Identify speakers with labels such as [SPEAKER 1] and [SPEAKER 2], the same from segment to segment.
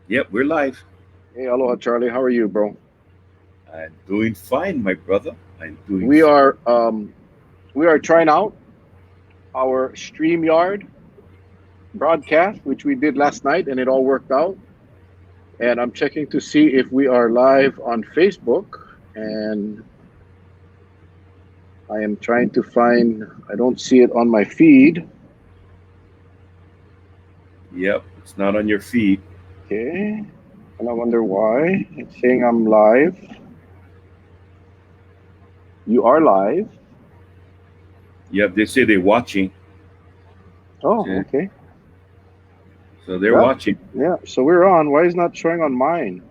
[SPEAKER 1] Yep, we're live.
[SPEAKER 2] Hey, aloha, Charlie. How are you, bro?
[SPEAKER 1] I'm doing fine, my brother. I'm doing
[SPEAKER 2] We
[SPEAKER 1] fine.
[SPEAKER 2] are um, we are trying out our StreamYard broadcast, which we did last night, and it all worked out. And I'm checking to see if we are live on Facebook. And I am trying to find. I don't see it on my feed.
[SPEAKER 1] Yep, it's not on your feed.
[SPEAKER 2] Okay, and I wonder why it's saying I'm live. You are live.
[SPEAKER 1] Yep, they say they're watching.
[SPEAKER 2] Oh,
[SPEAKER 1] So
[SPEAKER 2] okay.
[SPEAKER 1] so they're
[SPEAKER 2] Yep.
[SPEAKER 1] watching.
[SPEAKER 2] Yeah. So we're on. Why is it not showing on mine?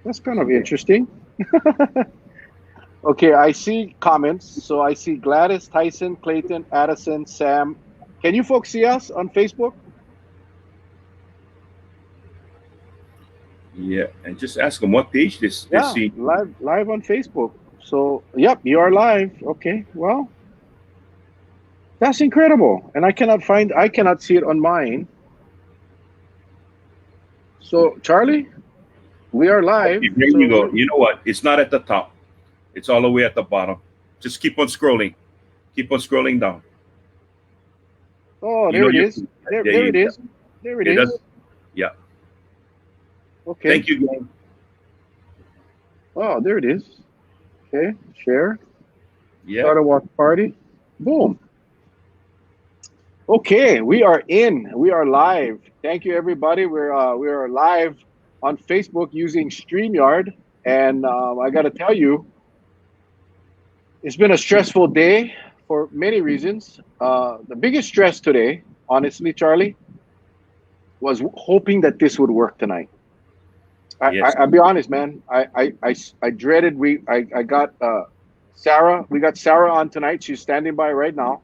[SPEAKER 2] That's kind of
[SPEAKER 1] So
[SPEAKER 2] interesting. Okay, I see comments. So I see Gladys, Tyson, Clayton, Addison, Sam. Can you folks see us on Facebook?
[SPEAKER 1] yeah, and just ask them what page they
[SPEAKER 2] Yeah,
[SPEAKER 1] see.
[SPEAKER 2] live on Facebook. So, yep, you are live. Okay, well, that's incredible. And I cannot see it on mine. So, Charlie, we are live.
[SPEAKER 1] Okay, there you
[SPEAKER 2] So,
[SPEAKER 1] go. You know what? It's not at the top. It's all the way at the bottom. Just keep on scrolling. Keep on scrolling down.
[SPEAKER 2] oh,
[SPEAKER 1] You know
[SPEAKER 2] there it
[SPEAKER 1] you.
[SPEAKER 2] is.
[SPEAKER 1] There
[SPEAKER 2] There
[SPEAKER 1] you
[SPEAKER 2] it
[SPEAKER 1] go.
[SPEAKER 2] is. There it
[SPEAKER 1] It does.
[SPEAKER 2] is.
[SPEAKER 1] Yeah.
[SPEAKER 2] Okay.
[SPEAKER 1] Thank you, gang.
[SPEAKER 2] Oh, there it is. Okay, share.
[SPEAKER 1] Yep.
[SPEAKER 2] Start a watch party. Boom. Okay, we are in. We are live. Thank you, everybody. We are live on Facebook using StreamYard, and I got to tell you, it's been a stressful day for many reasons. The biggest stress today, honestly, Charlie, was hoping that this would work tonight.
[SPEAKER 1] Yes.
[SPEAKER 2] I'll be honest, man. I dreaded. I got Sarah. We got Sarah on tonight. She's standing by right now,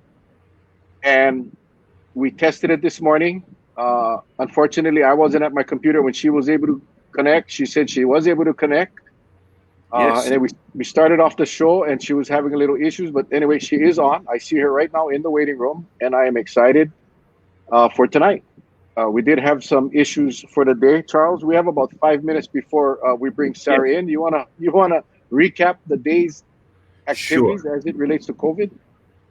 [SPEAKER 2] and we tested it this morning. Unfortunately, I wasn't at my computer when she was able to connect. She said she was able to connect. And
[SPEAKER 1] Yes.
[SPEAKER 2] then we started off the show and she was having a little issues. But anyway, she is on. I see her right now in the waiting room and I am excited for tonight. We did have some issues for the day, Charles. We have about 5 minutes before we bring
[SPEAKER 1] Yes.
[SPEAKER 2] Sarah in. You wanna recap the day's
[SPEAKER 1] Sure.
[SPEAKER 2] activities as it relates to COVID?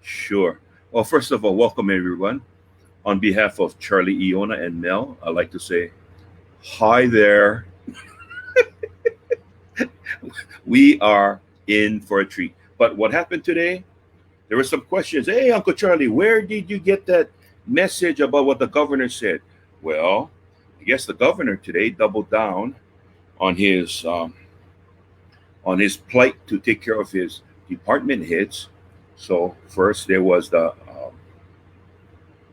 [SPEAKER 1] Sure. Well, first of all, welcome everyone. On behalf of Charlie, Iona, and Mel, I'd like to say hi there. We are in for a treat. But what happened today? There were some questions. Hey, Uncle Charlie, where did you get that message about what the governor said? Well, I guess the governor today doubled down on his plight to take care of his department heads. So first there was the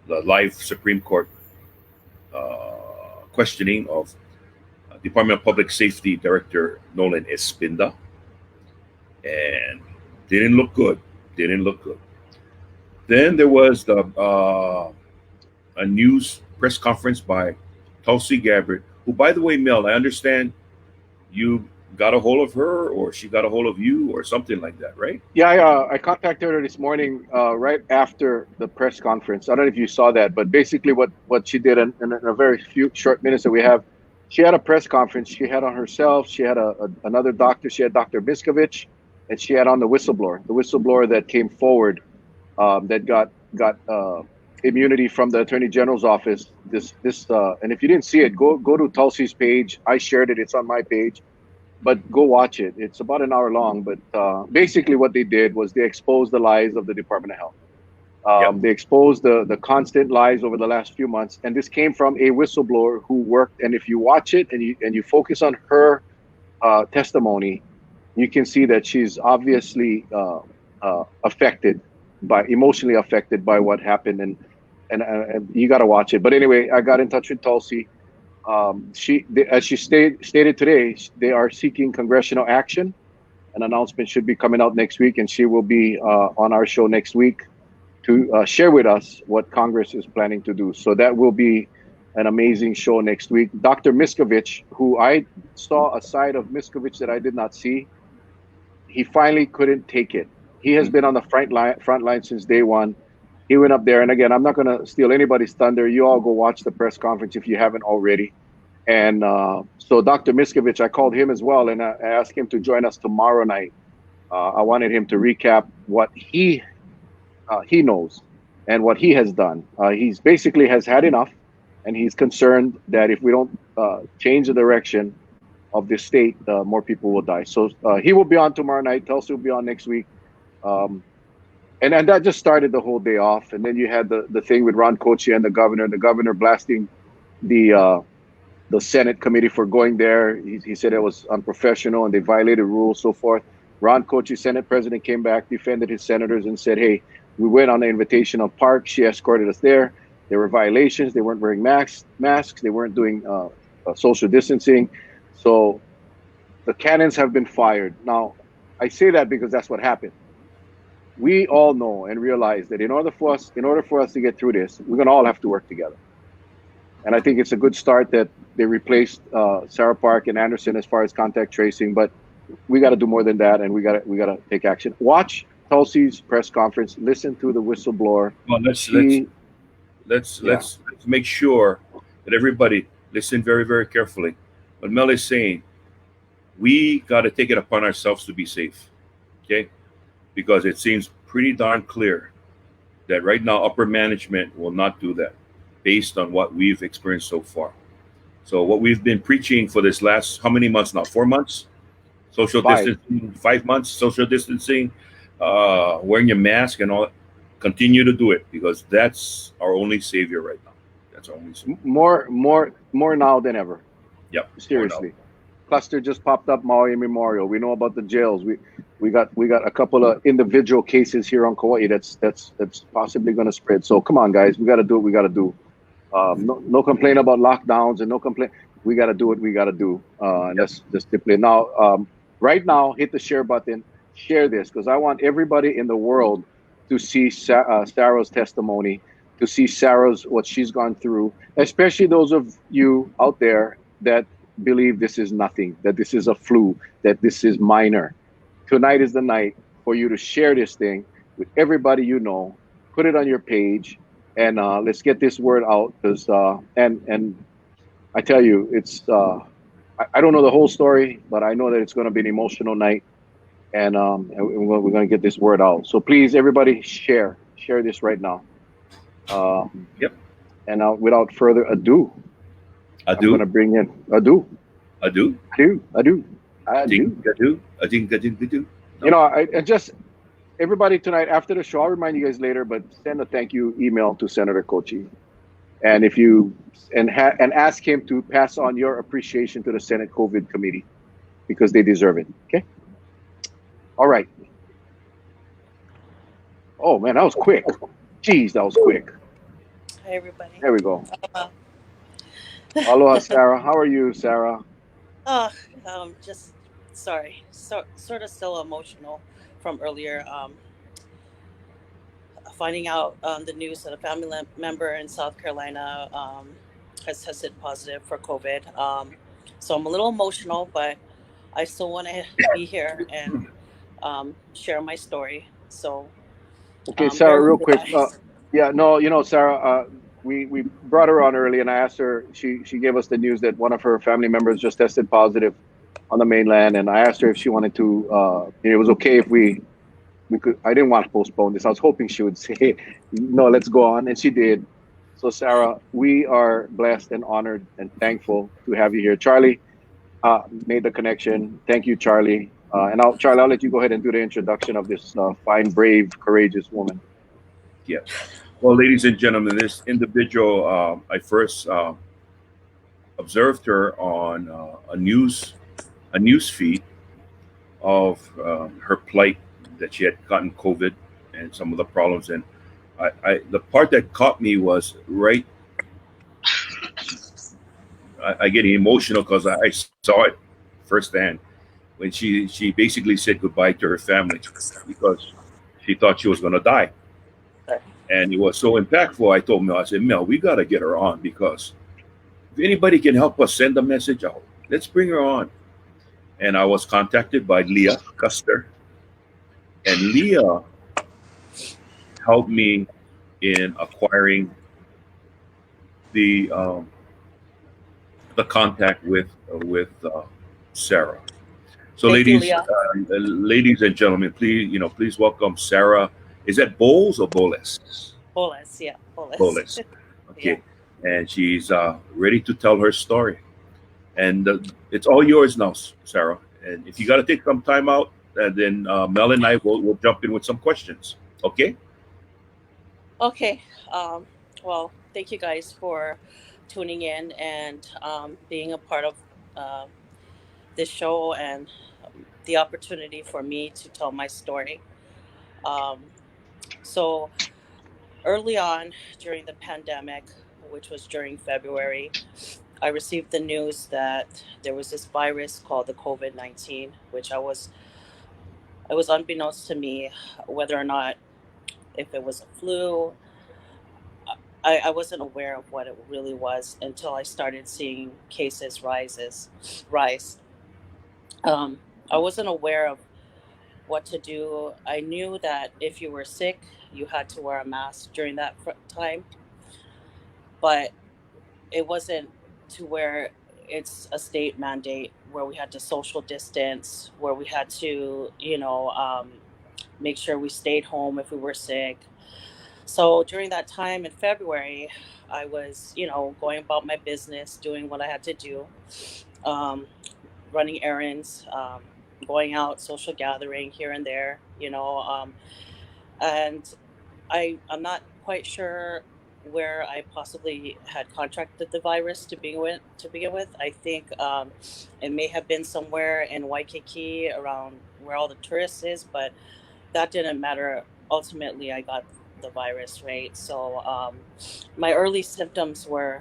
[SPEAKER 1] live Supreme Court questioning of Department of Public Safety Director Nolan Espinda, and didn't look good. Didn't look good. Then there was the a news press conference by Tulsi Gabbard, who, by the way, Mel, I understand you got a hold of her, or she got a hold of you, or something like that, right?
[SPEAKER 2] Yeah, I contacted her this morning, right after the press conference. I don't know if you saw that, but basically, what she did in a very few short minutes that we have, she had a press conference. She had on herself. She had another doctor. She had Dr. Miskovich, and she had on the whistleblower that came forward, that got immunity from the Attorney General's office. And if you didn't see it, go to Tulsi's page. I shared it. It's on my page, but go watch it. It's about an hour long. But basically, what they did was they exposed the lies of the Department of Health.
[SPEAKER 1] Yep.
[SPEAKER 2] They exposed the constant lies over the last few months, and this came from a whistleblower who worked. And if you watch it and you focus on her testimony, you can see that she's obviously affected by emotionally affected by what happened, and you got to watch it. But anyway, I got in touch with Tulsi. As she stated today, they are seeking congressional action. An announcement should be coming out next week, and she will be on our show next week to share with us what Congress is planning to do. So that will be an amazing show next week. Dr. Miskovich, who I saw a side of Miskovich that I did not see, he finally couldn't take it. He has been on the front line since day one. He went up there, and again, I'm not going to steal anybody's thunder. You all go watch the press conference if you haven't already. And so Dr. Miskovich, I called him as well, and I asked him to join us tomorrow night. I wanted him to recap what he knows and what he has done. He's basically has had enough, and he's concerned that if we don't change the direction of this state, more people will die. So he will be on tomorrow night. Tulsi will be on next week. Um, and that just started the whole day off. And then you had the thing with Ron Kochi and the governor blasting the Senate committee for going there. He said it was unprofessional and they violated rules, so forth. Ron Kochi, Senate president, came back, defended his senators, and said, "Hey, we went on the invitation of Park. She escorted us there. There were violations. They weren't wearing masks. They weren't doing social distancing. So the cannons have been fired." Now, I say that because that's what happened. We all know and realize that in order for us to get through this, we're going to all have to work together. And I think it's a good start that they replaced Sarah Park and Anderson as far as contact tracing. But we got to do more than that, and we got to take action. Watch Tulsi's press conference. Listen to the whistleblower.
[SPEAKER 1] Well, let's make sure that everybody listen very, very carefully. What Mel is saying, we got to take it upon ourselves to be safe, okay? Because it seems pretty darn clear that right now upper management will not do that based on what we've experienced so far. So what we've been preaching for this last, how many months now? 4 months? Social
[SPEAKER 2] 5.
[SPEAKER 1] distancing, 5 months, social distancing, wearing your mask and all that. Continue to do it because that's our only savior right now. That's our only savior.
[SPEAKER 2] More now than ever.
[SPEAKER 1] Yep.
[SPEAKER 2] Seriously. Cluster just popped up, Maui Memorial. We know about the jails. We got a couple of individual cases here on Kauai that's possibly going to spread. So come on, guys, we got to do what we got to do. No complaint about lockdowns and no complaint. We got to do what we got to do. And that's just simply now. Right now, hit the share button. Share this because I want everybody in the world to see Sarah's testimony, to see what she's gone through, especially those of you out there that believe this is nothing, that this is a flu, that this is minor. Tonight is the night for you to share this thing with everybody you know. Put it on your page, and let's get this word out. Because and I tell you, it's I don't know the whole story, but I know that it's going to be an emotional night, and we're going to get this word out. So please, everybody, share this right now.
[SPEAKER 1] Yep.
[SPEAKER 2] And without further ado, I'm going to bring in Adu. You know, I just everybody tonight after the show, I'll remind you guys later, but send a thank you email to Senator Kochi, and if you and ask him to pass on your appreciation to the Senate COVID committee because they deserve it. Okay. All right. Oh man, that was quick. Jeez, that was quick.
[SPEAKER 3] Hi everybody.
[SPEAKER 2] There we go. Aloha, Sarah. How are you, Sarah?
[SPEAKER 3] Just sorry. Sort of still emotional from earlier. Finding out the news that a family member in South Carolina has tested positive for COVID. So I'm a little emotional, but I still want to be here and share my story. So,
[SPEAKER 2] okay, Sarah, real quick. Sarah. We brought her on early, and I asked her. She gave us the news that one of her family members just tested positive on the mainland, and I asked her if she wanted to. It was okay if we could. I didn't want to postpone this. I was hoping she would say, "No, let's go on," and she did. So, Sarah, we are blessed and honored and thankful to have you here. Charlie made the connection. Thank you, Charlie. Charlie, I'll let you go ahead and do the introduction of this fine, brave, courageous woman.
[SPEAKER 1] Yeah. Well, ladies and gentlemen, this individual, I first observed her on a news feed of her plight, that she had gotten COVID and some of the problems. And the part that caught me was right. I get emotional because I saw it firsthand when she basically said goodbye to her family because she thought she was going to die. And it was so impactful. I told Mel, I said, Mel, we got to get her on because if anybody can help us send a message out, let's bring her on. And I was contacted by Leah Custer. And Leah helped me in acquiring the um, the contact with Sarah. So,
[SPEAKER 3] Thank you,
[SPEAKER 1] ladies,
[SPEAKER 3] Leah.
[SPEAKER 1] ladies and gentlemen, please welcome Sarah. Is that Bowles or Bolles?
[SPEAKER 3] Bolles, yeah, Bolles.
[SPEAKER 1] Bolles.
[SPEAKER 3] Yeah.
[SPEAKER 1] Okay, and she's ready to tell her story. And it's all yours now, Sarah. And if you got to take some time out, then Mel and I will jump in with some questions. Okay?
[SPEAKER 3] Okay. Well, thank you guys for tuning in and being a part of uh, this show and the opportunity for me to tell my story. Um, so, early on during the pandemic, which was during February, I received the news that there was this virus called the COVID-19, which it was unbeknownst to me whether or not if it was a flu. I wasn't aware of what it really was until I started seeing cases rise. Um, I wasn't aware of what to do. I knew that if you were sick, you had to wear a mask during that time, but it wasn't to where it's a state mandate where we had to social distance, where we had to, make sure we stayed home if we were sick. So during that time in February, I was, going about my business, doing what I had to do, um, running errands, going out, social gathering here and there, and I'm not quite sure where I possibly had contracted the virus to begin with. I think it may have been somewhere in Waikiki around where all the tourists is, but that didn't matter. Ultimately, I got the virus, right? So my early symptoms were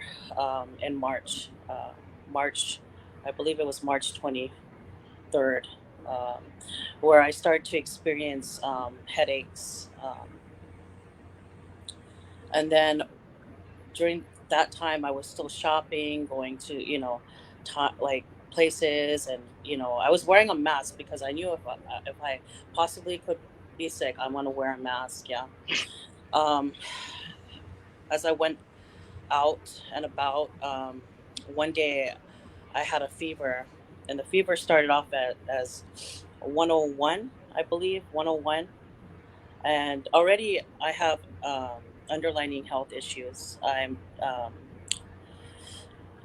[SPEAKER 3] in March. March, I believe it was March 23rd, where I started to experience headaches. And then during that time, I was still shopping, going to, like places. And, I was wearing a mask because I knew if I possibly could be sick, I'm going to wear a mask. Yeah. Um, as I went out and about, one day I had a fever, and the fever started off as 101, I believe, 101. And already I have underlying health issues. I'm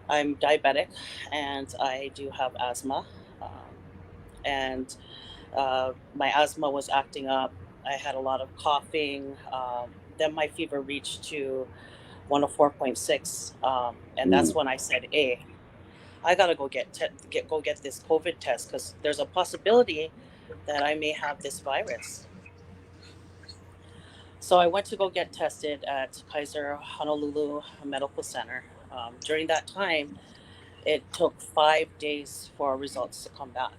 [SPEAKER 3] diabetic, and I do have asthma. And My asthma was acting up. I had a lot of coughing. Then my fever reached to 104.6, and that's
[SPEAKER 1] Ooh.
[SPEAKER 3] when I said, "Hey, I gotta go get this COVID test because there's a possibility that I may have this virus." So I went to go get tested at Kaiser Honolulu Medical Center. During that time, it took 5 days for results to come back.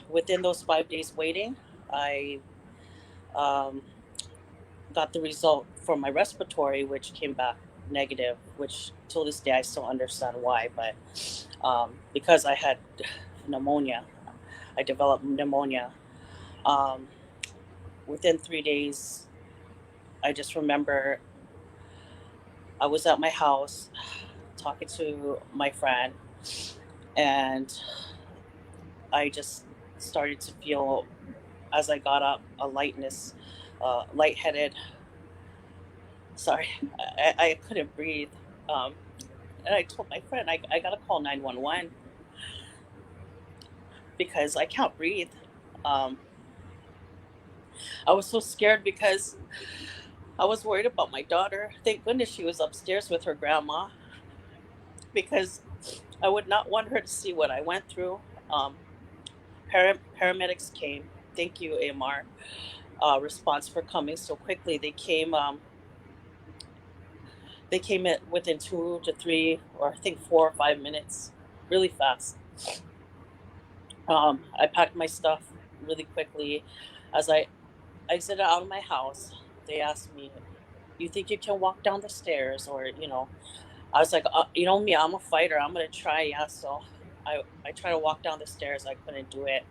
[SPEAKER 3] Within those 5 days waiting, I um, got the result for my respiratory, which came back negative, which till this day I still understand why. But because I had pneumonia, I developed pneumonia. Um, Within 3 days, I just remember I was at my house talking to my friend, and I just started to feel, as I got up, a lightness, lightheaded. Sorry, I couldn't breathe. Um, and I told my friend, I gotta call 911 because I can't breathe. Um, I was so scared because I was worried about my daughter. Thank goodness she was upstairs with her grandma because I would not want her to see what I went through. Um, Paramedics came. Thank you, AMR. Response for coming so quickly. They came in within 2 to 3, or I think 4 or 5 minutes, really fast. I packed my stuff really quickly. As I exited out of my house, they asked me, "You think you can walk down the stairs?" Or, I was like, me, I'm a fighter. I'm going to try. Yeah. So I tried to walk down the stairs. I couldn't do it.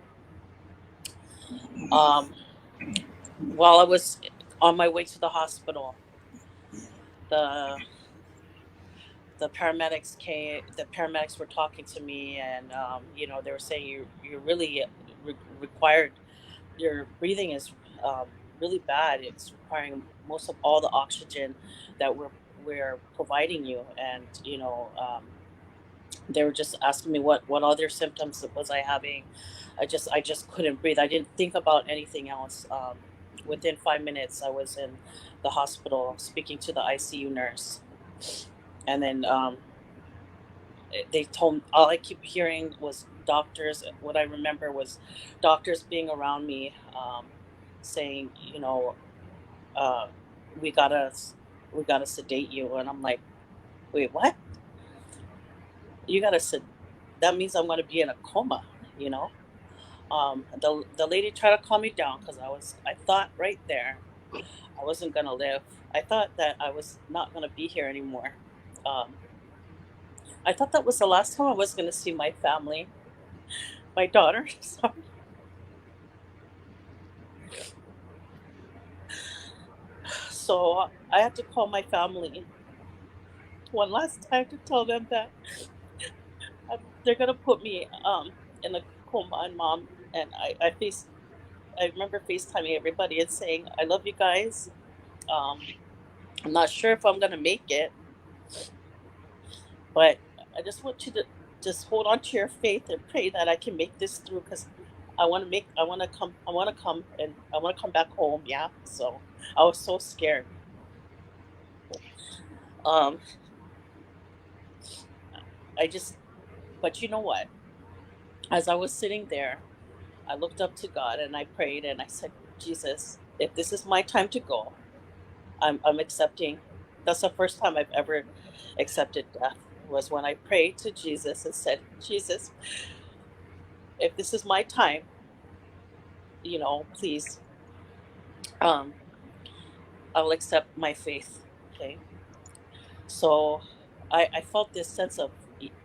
[SPEAKER 3] Um, while I was On my way to the hospital, the the paramedics came. The paramedics were talking to me, and they were saying you're really required. Your breathing is really bad. It's requiring most of all the oxygen that we're providing you, and they were just asking me what other symptoms was I having. I just couldn't breathe. I didn't think about anything else. Within 5 minutes, I was in the hospital speaking to the ICU nurse, and then they told all I keep hearing was doctors. What I remember was doctors being around me, saying, uh, "We gotta sedate you," and I'm like, "Wait, what? You gotta sed? That means I'm gonna be in a coma, you know?" The lady tried to calm me down because I thought right there I wasn't gonna live. I thought that I was not gonna be here anymore. Um, I thought that was the last time I was gonna see my family, my daughter. Sorry. So I had to call my family one last time to tell them that they're gonna put me in a coma. And mom and I remember FaceTiming everybody and saying, "I love you guys. Um, I'm not sure if I'm gonna make it, but I just want you to just hold on to your faith and pray that I can make this through because I want to come and I want to come back home." Yeah. So I was so scared. Um, I just, but you know what? As I was sitting there, I looked up to God and I prayed and I said, "Jesus, if this is my time to go, I'm accepting." That's the first time I've ever accepted death, was when I prayed to Jesus and said, "Jesus, if this is my time, please, um, I'll accept my faith." Okay. So I felt this sense of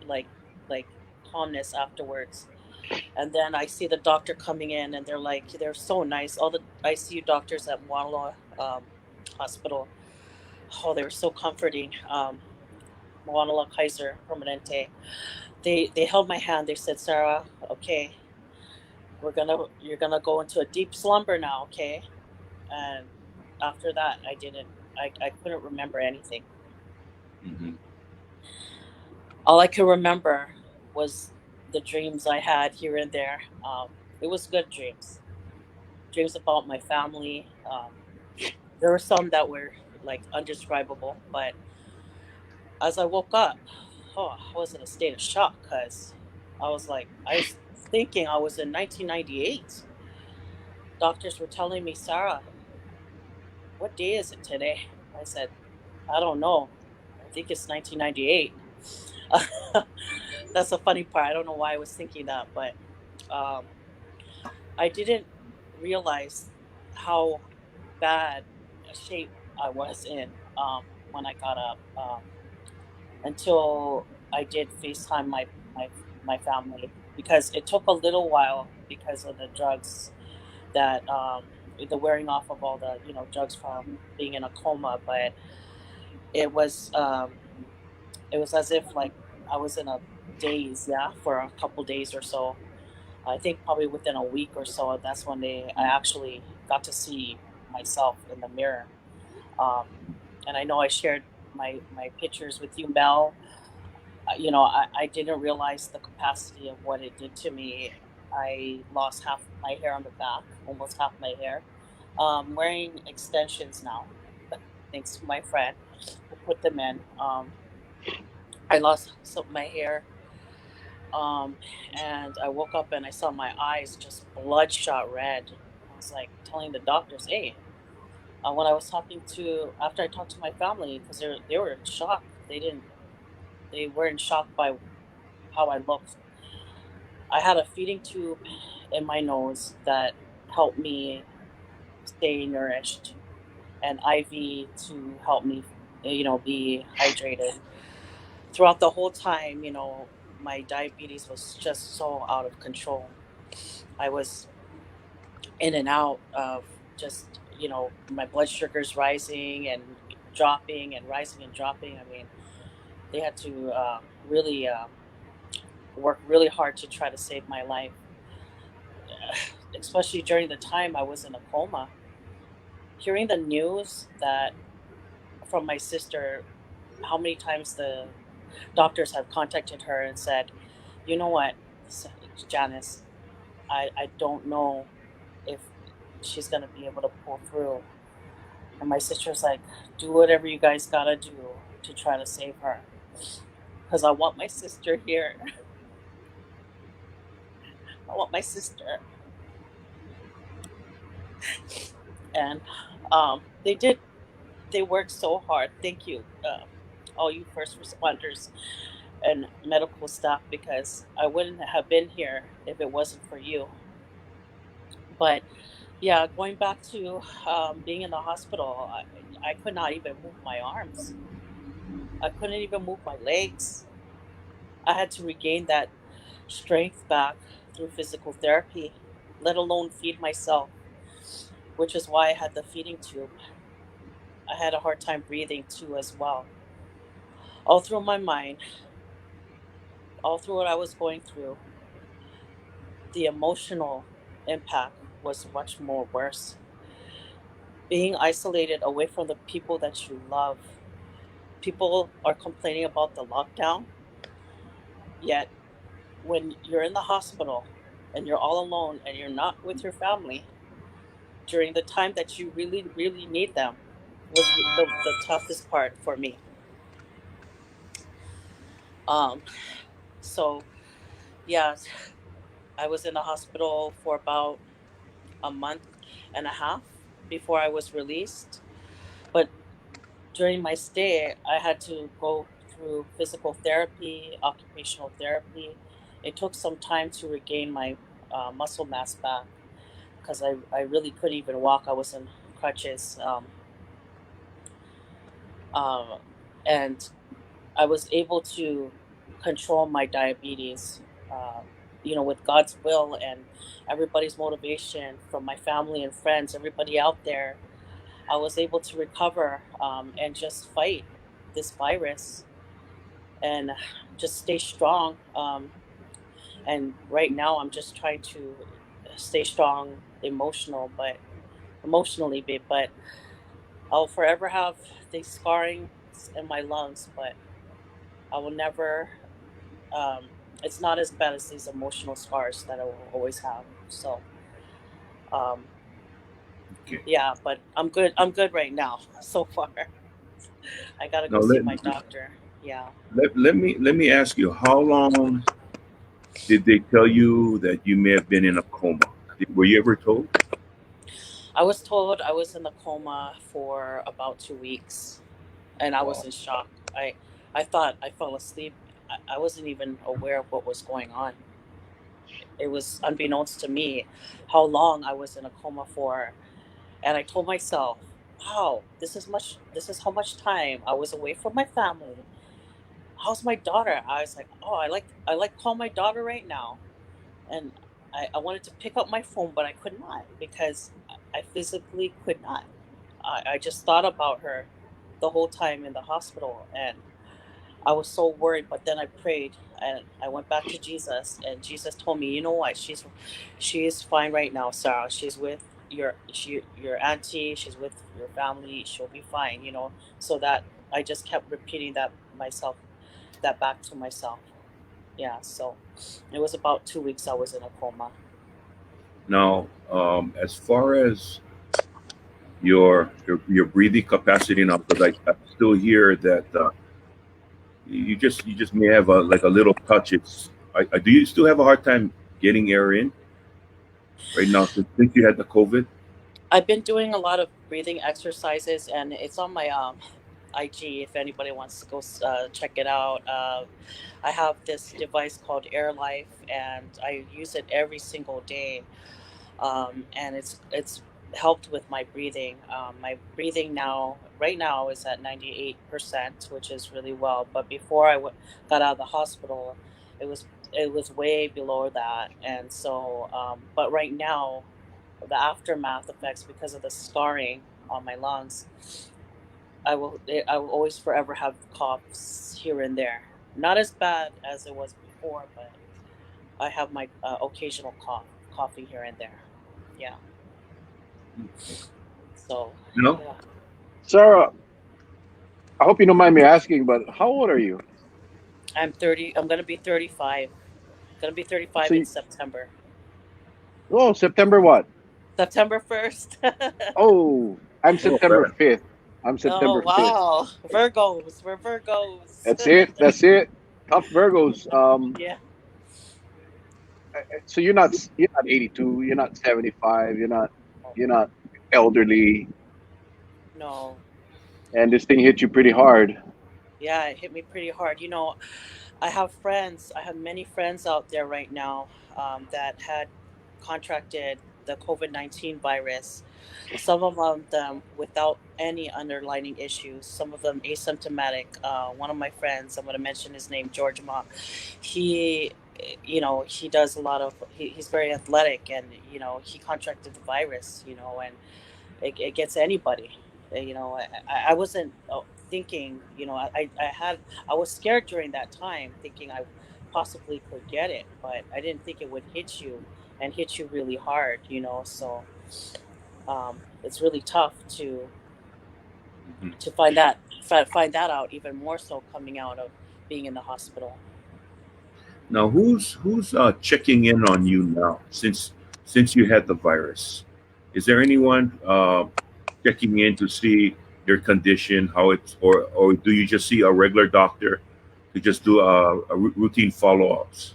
[SPEAKER 3] like calmness afterwards. And then I see the doctor coming in, and they're so nice. All the ICU doctors at Moana Hospital, oh, they were so comforting. Moana Kaiser Permanente. They held my hand. They said, "Sarah, okay, you're gonna go into a deep slumber now, okay?" And after that, I couldn't remember anything.
[SPEAKER 1] Hmm.
[SPEAKER 3] All I could remember was the dreams I had here and there. It was good dreams about my family. There were some that were like undescribable, but as I woke up, oh, I was in a state of shock because I was thinking I was in 1998. Doctors were telling me, "Sarah, what day is it today?" I said, "I don't know. I think it's 1998." That's the funny part. I don't know why I was thinking that, but um, I didn't realize how bad a shape I was in when I got up, until I did FaceTime my my family, because it took a little while because of the drugs that the wearing off of all the drugs from being in a coma. But it was um, it was as if like I was in a daze, yeah, for a couple days or so. I think probably within a week or so, that's when I actually got to see myself in the mirror. Um, and I know I shared my pictures with you, Mel. I didn't realize the capacity of what it did to me. I lost half my hair on the back, almost half my hair. Wearing extensions now, thanks to my friend who put them in. I lost some of my hair, um, and I woke up and I saw my eyes just bloodshot red. I was like telling the doctors, "Hey," when I was talking to after I talked to my family, because they were in shock. They were in shock by how I looked. I had a feeding tube in my nose that helped me stay nourished, and IV to help me, be hydrated. Throughout the whole time, my diabetes was just so out of control. I was in and out of just, my blood sugar's rising and dropping and rising and dropping. I mean, they had to really work really hard to try to save my life, especially during the time I was in a coma. Hearing the news that from my sister, how many times the doctors have contacted her and said, you know what, Janice, I don't know if she's going to be able to pull through. And my sister's like, do whatever you guys got to do to try to save her. Because I want my sister here. I want my sister. And they did. They worked so hard. Thank you, all you first responders and medical staff, because I wouldn't have been here if it wasn't for you. But yeah, going back to being in the hospital, I could not even move my arms. I couldn't even move my legs. I had to regain that strength back through physical therapy, let alone feed myself, which is why I had the feeding tube. I had a hard time breathing too, as well. All through my mind, all through what I was going through, the emotional impact was much more worse. Being isolated away from the people that you love. People are complaining about the lockdown, yet when you're in the hospital and you're all alone and you're not with your family during the time that you really, really need them was the toughest part for me. Um, so, yeah, I was in the hospital for about a month and a half before I was released. But during my stay, I had to go through physical therapy, occupational therapy. It took some time to regain my muscle mass back because I really couldn't even walk. I was in crutches. Um, and I was able to control my diabetes, with God's will and everybody's motivation from my family and friends, everybody out there. I was able to recover and just fight this virus and just stay strong. And right now, I'm just trying to stay strong, emotionally, but I'll forever have these scarring in my lungs, but I will never. Um, it's not as bad as these emotional scars that I will always have. So, um,
[SPEAKER 1] Okay.
[SPEAKER 3] yeah, but I'm good. I'm good right now so far. I gotta
[SPEAKER 1] Now
[SPEAKER 3] go see my doctor. Yeah.
[SPEAKER 1] let me ask you, how long did they tell you that you may have been in a coma? Were you ever told?
[SPEAKER 3] I was told I was in the coma for about 2 weeks, and I was
[SPEAKER 1] Wow.
[SPEAKER 3] in shock. I thought I fell asleep. I wasn't even aware of what was going on. It was unbeknownst to me how long I was in a coma for, and I told myself, "Wow, This is how much time I was away from my family. How's my daughter?" I was like, "Oh, I like call my daughter right now," and I wanted to pick up my phone, but I could not because I physically could not. I just thought about her the whole time in the hospital, and I was so worried. But then I prayed and I went back to Jesus, and Jesus told me, "You know what? She is fine right now, Sarah. She's with your auntie. She's with your family. She'll be fine." So that I just kept repeating that back to myself. Yeah. So it was about 2 weeks I was in a coma.
[SPEAKER 1] Now, as far as your breathing capacity now, because I still hear that you just may have like a little touch. Do you still have a hard time getting air in right now since you had the COVID?
[SPEAKER 3] I've been doing a lot of breathing exercises, and it's on my IG if anybody wants to go check it out. I have this device called Air Life, and I use it every single day, and it's helped with my breathing. My breathing right now, is at 98%, which is really well. But before got out of the hospital, it was way below that, and so. But right now, the aftermath effects because of the scarring on my lungs, I will always forever have coughs here and there. Not as bad as it was before, but I have my occasional coughing here and there. Yeah. So
[SPEAKER 1] No,
[SPEAKER 3] yeah,
[SPEAKER 2] Sarah, I hope you don't mind me asking, but how old are you?
[SPEAKER 3] I'm 30. I'm gonna be 35. Gonna be 35
[SPEAKER 2] So,
[SPEAKER 3] in
[SPEAKER 2] you,
[SPEAKER 3] September.
[SPEAKER 2] oh, September what?
[SPEAKER 3] September 1st.
[SPEAKER 2] Oh, I'm
[SPEAKER 1] oh,
[SPEAKER 2] September
[SPEAKER 1] bad.
[SPEAKER 2] 5th. I'm
[SPEAKER 3] Oh
[SPEAKER 2] September 5th.
[SPEAKER 3] wow, Virgos. We're Virgos.
[SPEAKER 2] That's it. That's it. Tough Virgos.
[SPEAKER 3] Yeah.
[SPEAKER 2] So you're not 82. You're not 75. You're not elderly,
[SPEAKER 3] No.
[SPEAKER 2] and this thing hit you pretty hard.
[SPEAKER 3] Yeah, it hit me pretty hard. I have friends. I have many friends out there right now that had contracted the COVID-19 virus. Some of them without any underlying issues. Some of them asymptomatic. One of my friends, I'm going to mention his name, George Ma. He, he does a lot of. He's very athletic, and he contracted the virus. And it gets anybody. I wasn't thinking. I was scared during that time, thinking I possibly could get it, but I didn't think it would hit you and hit you really hard. So it's really tough
[SPEAKER 1] Mhm.
[SPEAKER 3] to find that out even more so coming out of being in the hospital.
[SPEAKER 1] Now, who's checking in on you now since you had the virus? Is there anyone checking in to see your condition, how it's, or do you just see a regular doctor to just do routine follow-ups?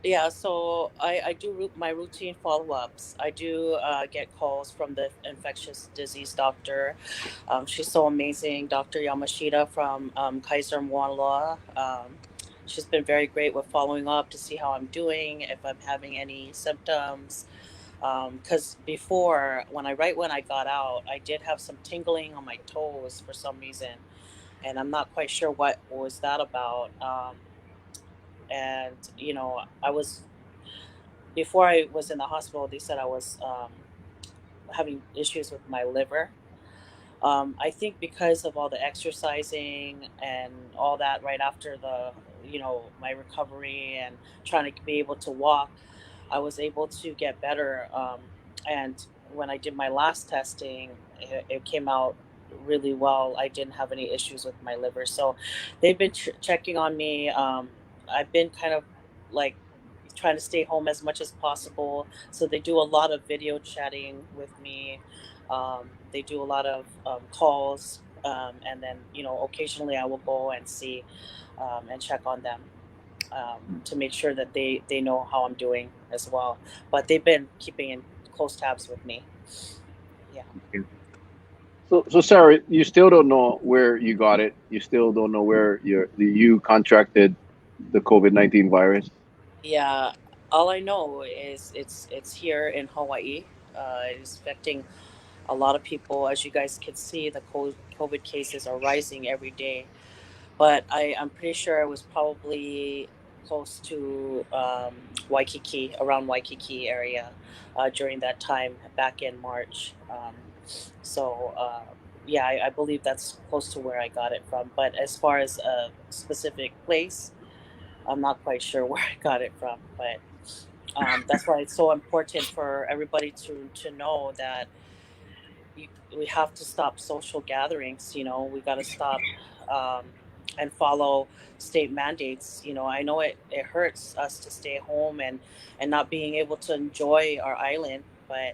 [SPEAKER 3] Yeah, so I do my routine follow-ups. I do get calls from the infectious disease doctor. She's so amazing, Dr. Yamashita from Kaiser Muala. She's been very great with following up to see how I'm doing, if I'm having any symptoms. Because before, when I got out, I did have some tingling on my toes for some reason, and I'm not quite sure what was that about. And I was before I was in the hospital, they said I was having issues with my liver. I think because of all the exercising and all that right after my recovery and trying to be able to walk, I was able to get better. And when I did my last testing, it came out really well. I didn't have any issues with my liver. So they've been checking on me. I've been kind of like trying to stay home as much as possible. So they do a lot of video chatting with me. They do a lot of calls. And then, occasionally I will go and see and check on them to make sure that they know how I'm doing as well. But they've been keeping in close tabs with me. Yeah.
[SPEAKER 2] So Sarah, you still don't know where you got it. You still don't know where you contracted the COVID-19 virus.
[SPEAKER 3] Yeah. All I know is it's here in Hawaii. It's affecting a lot of people. As you guys can see, the COVID cases are rising every day. But I'm pretty sure it was probably close to Waikiki, around Waikiki area during that time back in March. Yeah, I believe that's close to where I got it from. But as far as a specific place, I'm not quite sure where I got it from. But that's why it's so important for everybody to know that we have to stop social gatherings. We got to stop um, and follow state mandates. I know it hurts us to stay home and not being able to enjoy our island, but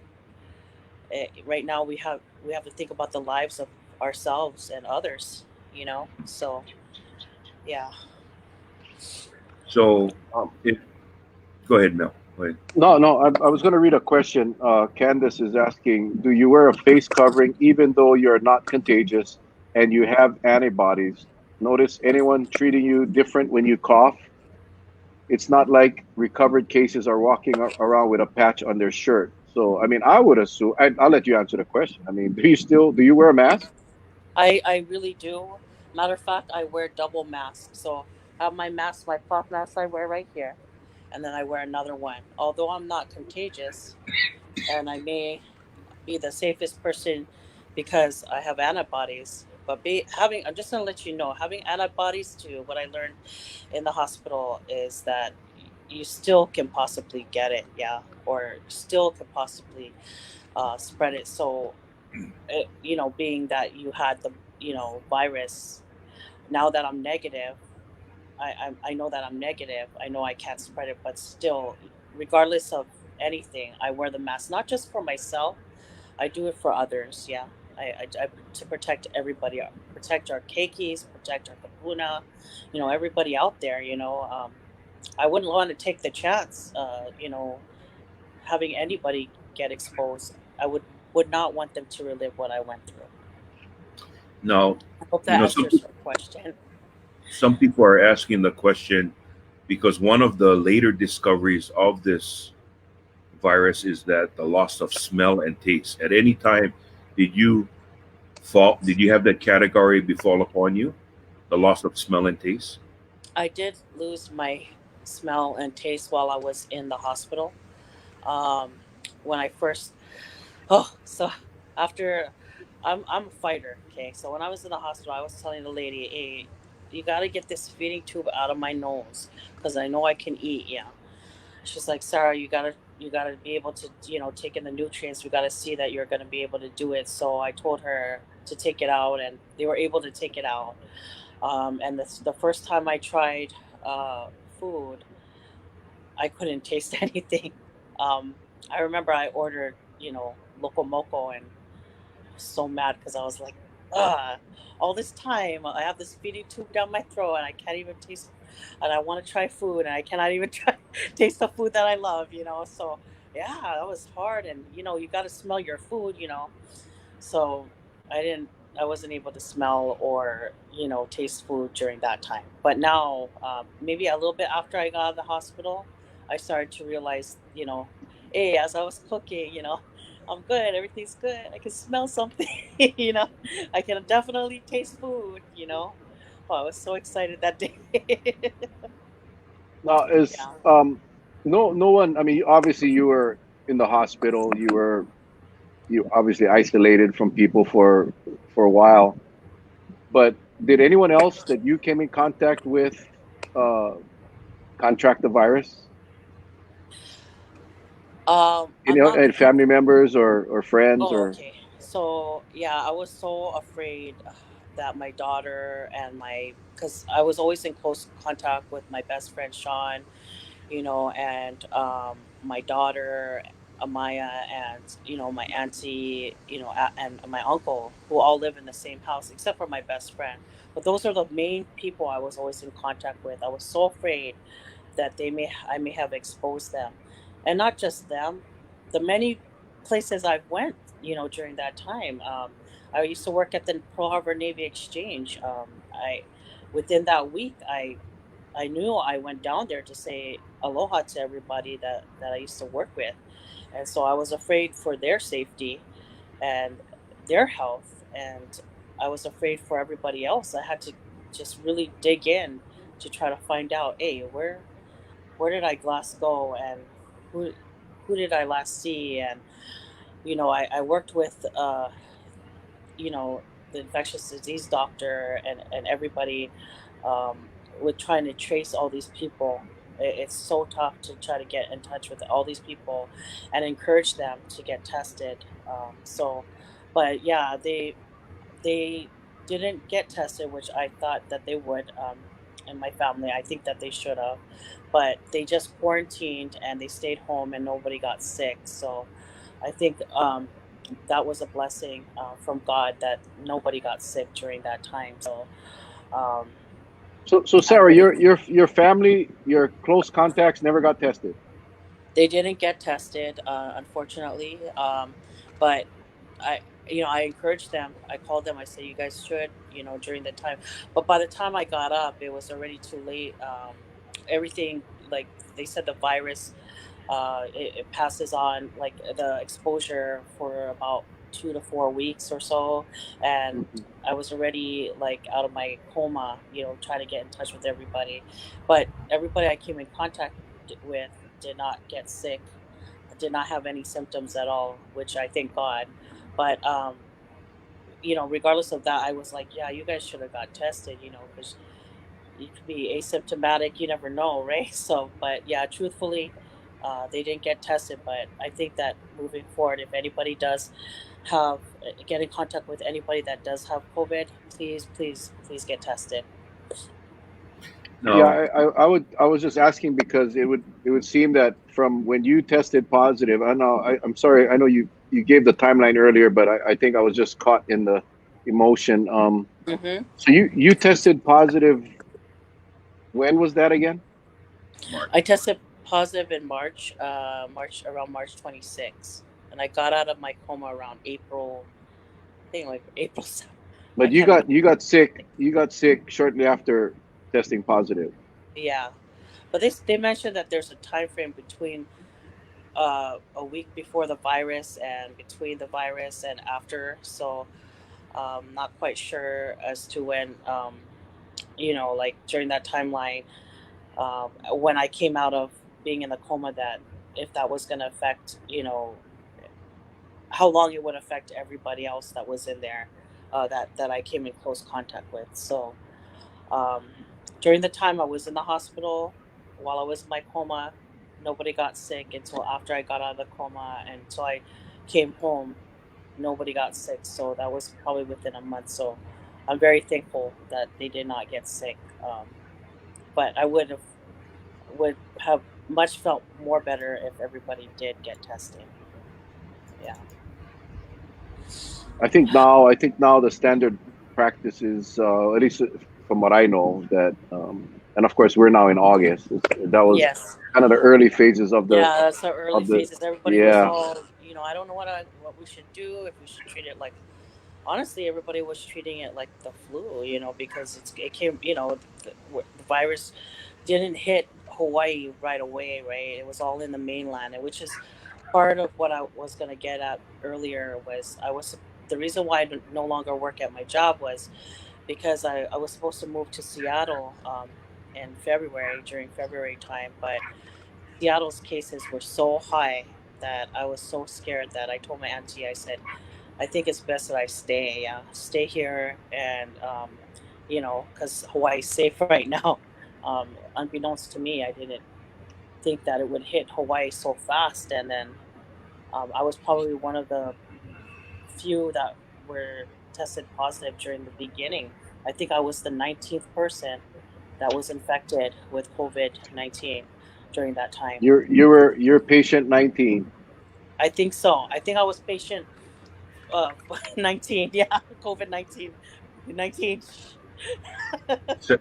[SPEAKER 3] right now we have to think about the lives of ourselves and others. So yeah.
[SPEAKER 1] So,
[SPEAKER 2] Um,
[SPEAKER 1] if go ahead, Mel. Go ahead.
[SPEAKER 2] no, no. I was going to read a question. Candace is asking, do you wear a face covering even though you're not contagious and you have antibodies? Notice anyone treating you different when you cough? It's not like recovered cases are walking around with a patch on their shirt. So, I mean, I would assume. I'll let you answer the question. I mean, do you wear a mask?
[SPEAKER 3] I really do. Matter of fact, I wear double masks. So I have my cloth mask I wear right here, and then I wear another one. Although I'm not contagious, and I may be the safest person because I have antibodies. But I'm just gonna let you know, having antibodies to what I learned in the hospital is that you still can possibly get it, yeah, or still could possibly spread it. So, being that you had the virus, now that I'm negative, I know that I'm negative. I know I can't spread it, but still, regardless of anything, I wear the mask not just for myself. I do it for others. Yeah, to protect everybody, protect our keikis, protect our kapuna, everybody out there. I wouldn't want to take the chance. Having anybody get exposed, I would not want them to relive what I went through.
[SPEAKER 1] Now,
[SPEAKER 3] I hope
[SPEAKER 1] you
[SPEAKER 3] that
[SPEAKER 1] know, some
[SPEAKER 3] answers your question.
[SPEAKER 1] some people are asking the question because one of the later discoveries of this virus is that the loss of smell and taste. At any time, did you did you have that category befall upon you? The loss of smell and taste?
[SPEAKER 3] I did lose my smell and taste while I was in the hospital. Um, when I first, so after, I'm a fighter. Okay, so when I was in the hospital, I was telling the lady, "Hey, you got to get this feeding tube out of my nose because I know I can eat." Yeah, she's like, "Sarah, you gotta be able to take in the nutrients. We gotta see that you're gonna be able to do it." So I told her to take it out, and they were able to take it out. And the first time I tried food, I couldn't taste anything. Um, I remember I ordered, loco moco, and I was so mad because I was like, all this time I have this feeding tube down my throat and I can't even taste, and I want to try food and I cannot even try taste the food that I love. So yeah, that was hard, and you got to smell your food. So I didn't, I wasn't able to smell or, taste food during that time. But now, maybe a little bit after I got out of the hospital, I started to realize, hey, as I was cooking, I'm good, everything's good. I can smell something, you know, I can definitely taste food. Oh, I was so excited that day.
[SPEAKER 2] Now, is
[SPEAKER 3] Yeah.
[SPEAKER 2] no one. I mean, obviously, you were in the hospital. You obviously isolated from people for a while. But did anyone else that you came in contact with uh, contract the virus?
[SPEAKER 3] I'm not
[SPEAKER 2] And family members or friends
[SPEAKER 3] Oh,
[SPEAKER 2] or
[SPEAKER 3] okay. So yeah, I was so afraid that my daughter and because I was always in close contact with my best friend Sean, and my daughter Amaya, and my auntie, and my uncle, who all live in the same house except for my best friend. But those are the main people I was always in contact with. I was so afraid that I may have exposed them, and not just them, the many places I've went, during that time. I used to work at the Pearl Harbor Navy Exchange. I Within that week, I knew I went down there to say aloha to everybody that I used to work with, and so I was afraid for their safety and their health, and I was afraid for everybody else. I had to just really dig in to try to find out, hey, where did I last go, and who who did I last see, and I worked with you know the infectious disease doctor and everybody, um, with trying to trace all these people. It's so tough to try to get in touch with all these people and encourage them to get tested. But yeah, they didn't get tested, which I thought that they would. And my family, I think that they should have, but they just quarantined and they stayed home and nobody got sick. So I think that was a blessing from God that nobody got sick during that time. So um,
[SPEAKER 2] so
[SPEAKER 3] I'm
[SPEAKER 2] Sarah,
[SPEAKER 3] really
[SPEAKER 2] your family, your close contacts never got tested.
[SPEAKER 3] They didn't get tested, unfortunately. But I, I encouraged them. I called them. I said, "You guys should," during the time. But by the time I got up, it was already too late. Everything, like they said, the virus, it passes on, like the exposure for about 2 to 4 weeks or so, and
[SPEAKER 2] Mhm.
[SPEAKER 3] I was already like out of my coma, trying to get in touch with everybody. But everybody I came in contact with did not get sick did not have any symptoms at all, which I thank God. But regardless of that, I was like, yeah, you guys should have got tested, because you could be asymptomatic. You never know, right? So, but yeah, truthfully, they didn't get tested. But I think that moving forward, if anybody does have get in contact with anybody that does have COVID, please, please, please get tested.
[SPEAKER 2] Yeah,
[SPEAKER 1] Now,
[SPEAKER 2] I was just asking because it would seem that from when you tested positive, I know I'm sorry, I know you gave the timeline earlier, but I think I was just caught in the emotion.
[SPEAKER 3] Hmm.
[SPEAKER 2] So you tested positive. When was that again?
[SPEAKER 1] Mark.
[SPEAKER 3] I tested positive in around March 26th, and I got out of my coma around April. I think like April 7th. I
[SPEAKER 2] But you
[SPEAKER 3] can't remember.
[SPEAKER 2] got you got sick. You got sick shortly after testing positive.
[SPEAKER 3] Yeah, but they mentioned that there's a time frame between a week before the virus and between the virus and after. So not quite sure as to when like during that timeline when I came out of being in the coma, that if that was going to affect how long it would affect everybody else that was in there that I came in close contact with. So um, during the time I was in the hospital, while I was in my coma, nobody got sick until after I got out of the coma, and until I came home, nobody got sick. So that was probably within a month. So I'm very thankful that they did not get sick. But I would have much felt more better if everybody did get tested. Yeah.
[SPEAKER 2] I think now the standard practice is, at least from what I know, that and of course we're now in August. That was
[SPEAKER 3] Yes.
[SPEAKER 2] kind of the early phases of the
[SPEAKER 3] Yeah, that's the early
[SPEAKER 2] of the
[SPEAKER 3] phases. Everybody was
[SPEAKER 2] yeah.
[SPEAKER 3] all, I don't know what we should do, if we should treat it like, honestly, everybody was treating it like the flu, because it came, the virus didn't hit Hawaii right away, right? It was all in the mainland, and which is part of what I was going to get at earlier. Was the reason why I no longer work at my job was because I was supposed to move to Seattle in February, during February time, but Seattle's cases were so high that I was so scared that I told my auntie, I said, I think it's best that I stay here, and because Hawaii's safe right now. Unbeknownst to me, I didn't think that it would hit Hawaii so fast, and then I was probably one of the few that were tested positive during the beginning. I think I was the 19th person that was infected with COVID-19 during that time.
[SPEAKER 2] You're patient 19.
[SPEAKER 3] I think so. I think I was patient 19. Yeah, COVID-19. 19.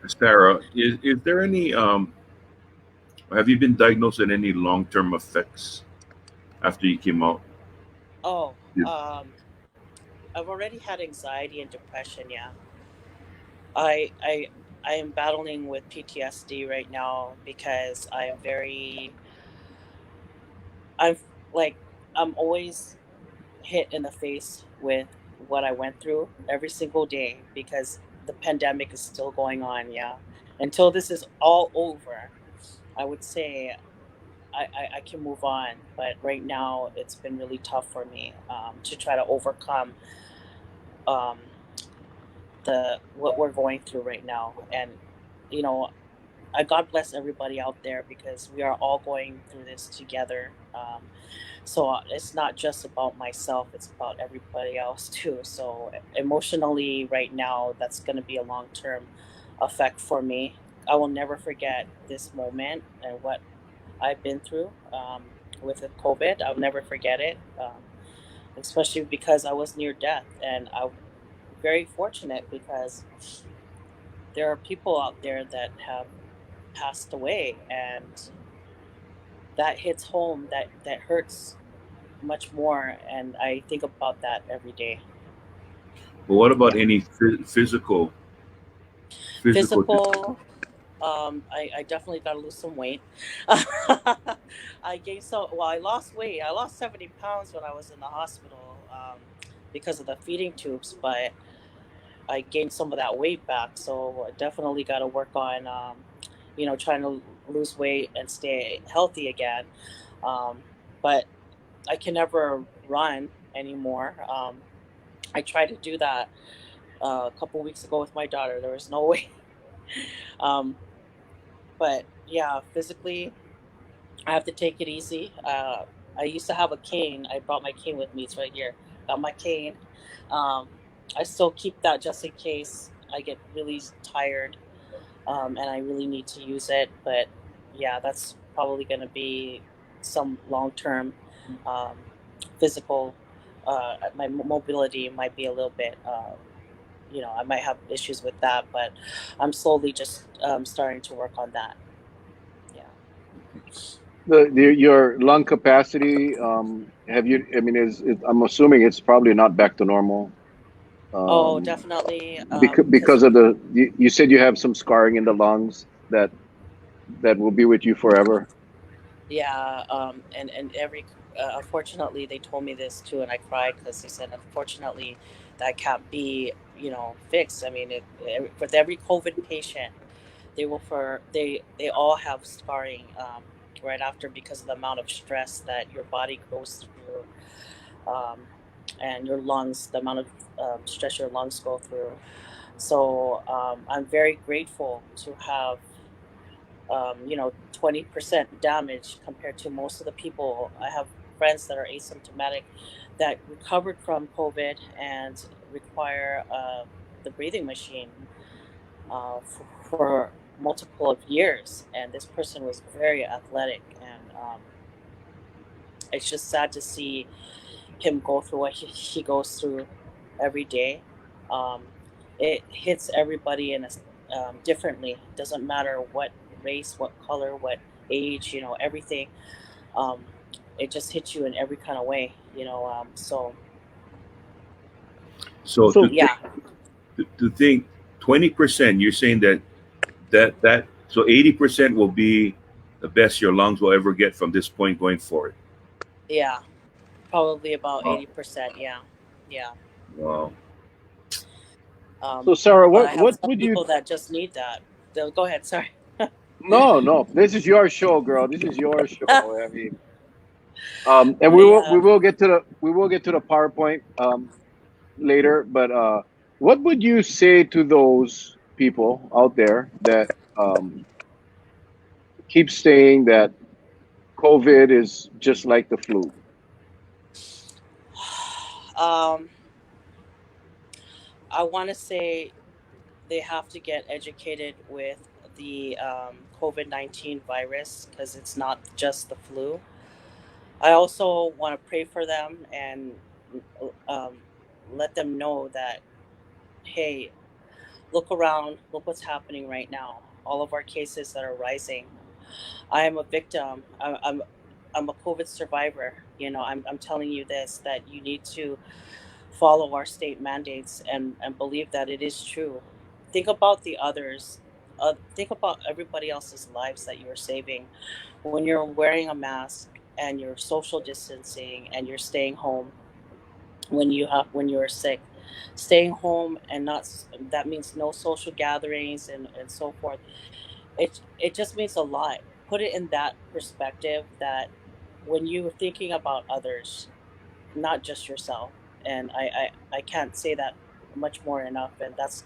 [SPEAKER 1] Sarah, is there any have you been diagnosed with any long term effects after you came out?
[SPEAKER 3] Oh,
[SPEAKER 1] You-
[SPEAKER 3] um, I've already had anxiety and depression. Yeah, I I I am battling with PTSD right now because I'm like I'm always hit in the face with what I went through every single day because the pandemic is still going on. Yeah, until this is all over, I would say I can move on. But right now, it's been really tough for me to try to overcome um, the what we're going through right now. And you know, I God bless everybody out there because we are all going through this together. So it's not just about myself; it's about everybody else too. So emotionally, right now, that's going to be a long-term effect for me. I will never forget this moment and what I've been through with the COVID. I'll never forget it, especially because I was near death, and I'm very fortunate because there are people out there that have passed away, and that hits home. That hurts much more, and I think about that every day.
[SPEAKER 1] But what about
[SPEAKER 3] Yeah,
[SPEAKER 1] any physical?
[SPEAKER 3] physical. I definitely got to lose some weight. I gained so well. I lost weight. I lost 70 pounds when I was in the hospital because of the feeding tubes, but I gained some of that weight back. So I definitely got to work on, trying to lose weight and stay healthy again. Um, but I can never run anymore. I tried to do that a couple weeks ago with my daughter. There was no way. um, but yeah, physically, I have to take it easy. I used to have a cane. I brought my cane with me. It's right here. Got my cane. Um, I still keep that just in case I get really tired, and I really need to use it. But yeah, that's probably going to be some long term um, physical. My mobility might be a little bit. I might have issues with that, but I'm slowly just starting to work on that. Yeah.
[SPEAKER 2] Your lung capacity, have you? I mean, I'm assuming it's probably not back to normal.
[SPEAKER 3] Oh,
[SPEAKER 2] Um,
[SPEAKER 3] definitely.
[SPEAKER 2] because of you said you have some scarring in the lungs that will be with you forever.
[SPEAKER 3] Yeah, and every unfortunately they told me this too, and I cried because they said unfortunately that can't be fixed. I mean, with every COVID patient, they all have scarring right after because of the amount of stress that your body goes through, and your lungs, the amount of stress your lungs go through. So I'm very grateful to have 20% damage compared to most of the people. I have friends that are asymptomatic that recovered from COVID and require the breathing machine for multiple of years. And this person was very athletic, and it's just sad to see him go through what he goes through every day. Um, it hits everybody differently. Doesn't matter what race, what color, what age, everything. Um, it just hits you in every kind of way. So
[SPEAKER 1] So
[SPEAKER 2] So
[SPEAKER 3] yeah,
[SPEAKER 1] to think 20%, you're saying that so 80% will be the best your lungs will ever get from this point going forward.
[SPEAKER 3] yeah, probably about
[SPEAKER 1] Wow.
[SPEAKER 3] 80%. Yeah, yeah.
[SPEAKER 1] Wow.
[SPEAKER 2] so Sarah,
[SPEAKER 3] But I have
[SPEAKER 2] what
[SPEAKER 3] some
[SPEAKER 2] would you?
[SPEAKER 3] people that just need that. They'll go ahead. Sorry.
[SPEAKER 2] No, no, this is your show, girl. This is your show. I mean, and we
[SPEAKER 3] Yeah.
[SPEAKER 2] will get to the PowerPoint later. But what would you say to those people out there that keep saying that COVID is just like the flu?
[SPEAKER 3] Um, I want to say they have to get educated with the COVID-19 virus because it's not just the flu. I also want to pray for them and um, let them know that, hey, look around, look what's happening right now. All of our cases that are rising. I am a victim. I'm a COVID survivor. I'm telling you this, that you need to follow our state mandates and believe that it is true. Think about the others. Think about everybody else's lives that you are saving when you're wearing a mask and you're social distancing and you're staying home when you're sick. Staying home and not that means no social gatherings and so forth. It just means a lot. Put it in that perspective that when you're thinking about others, not just yourself. And I can't say that much more enough. And that's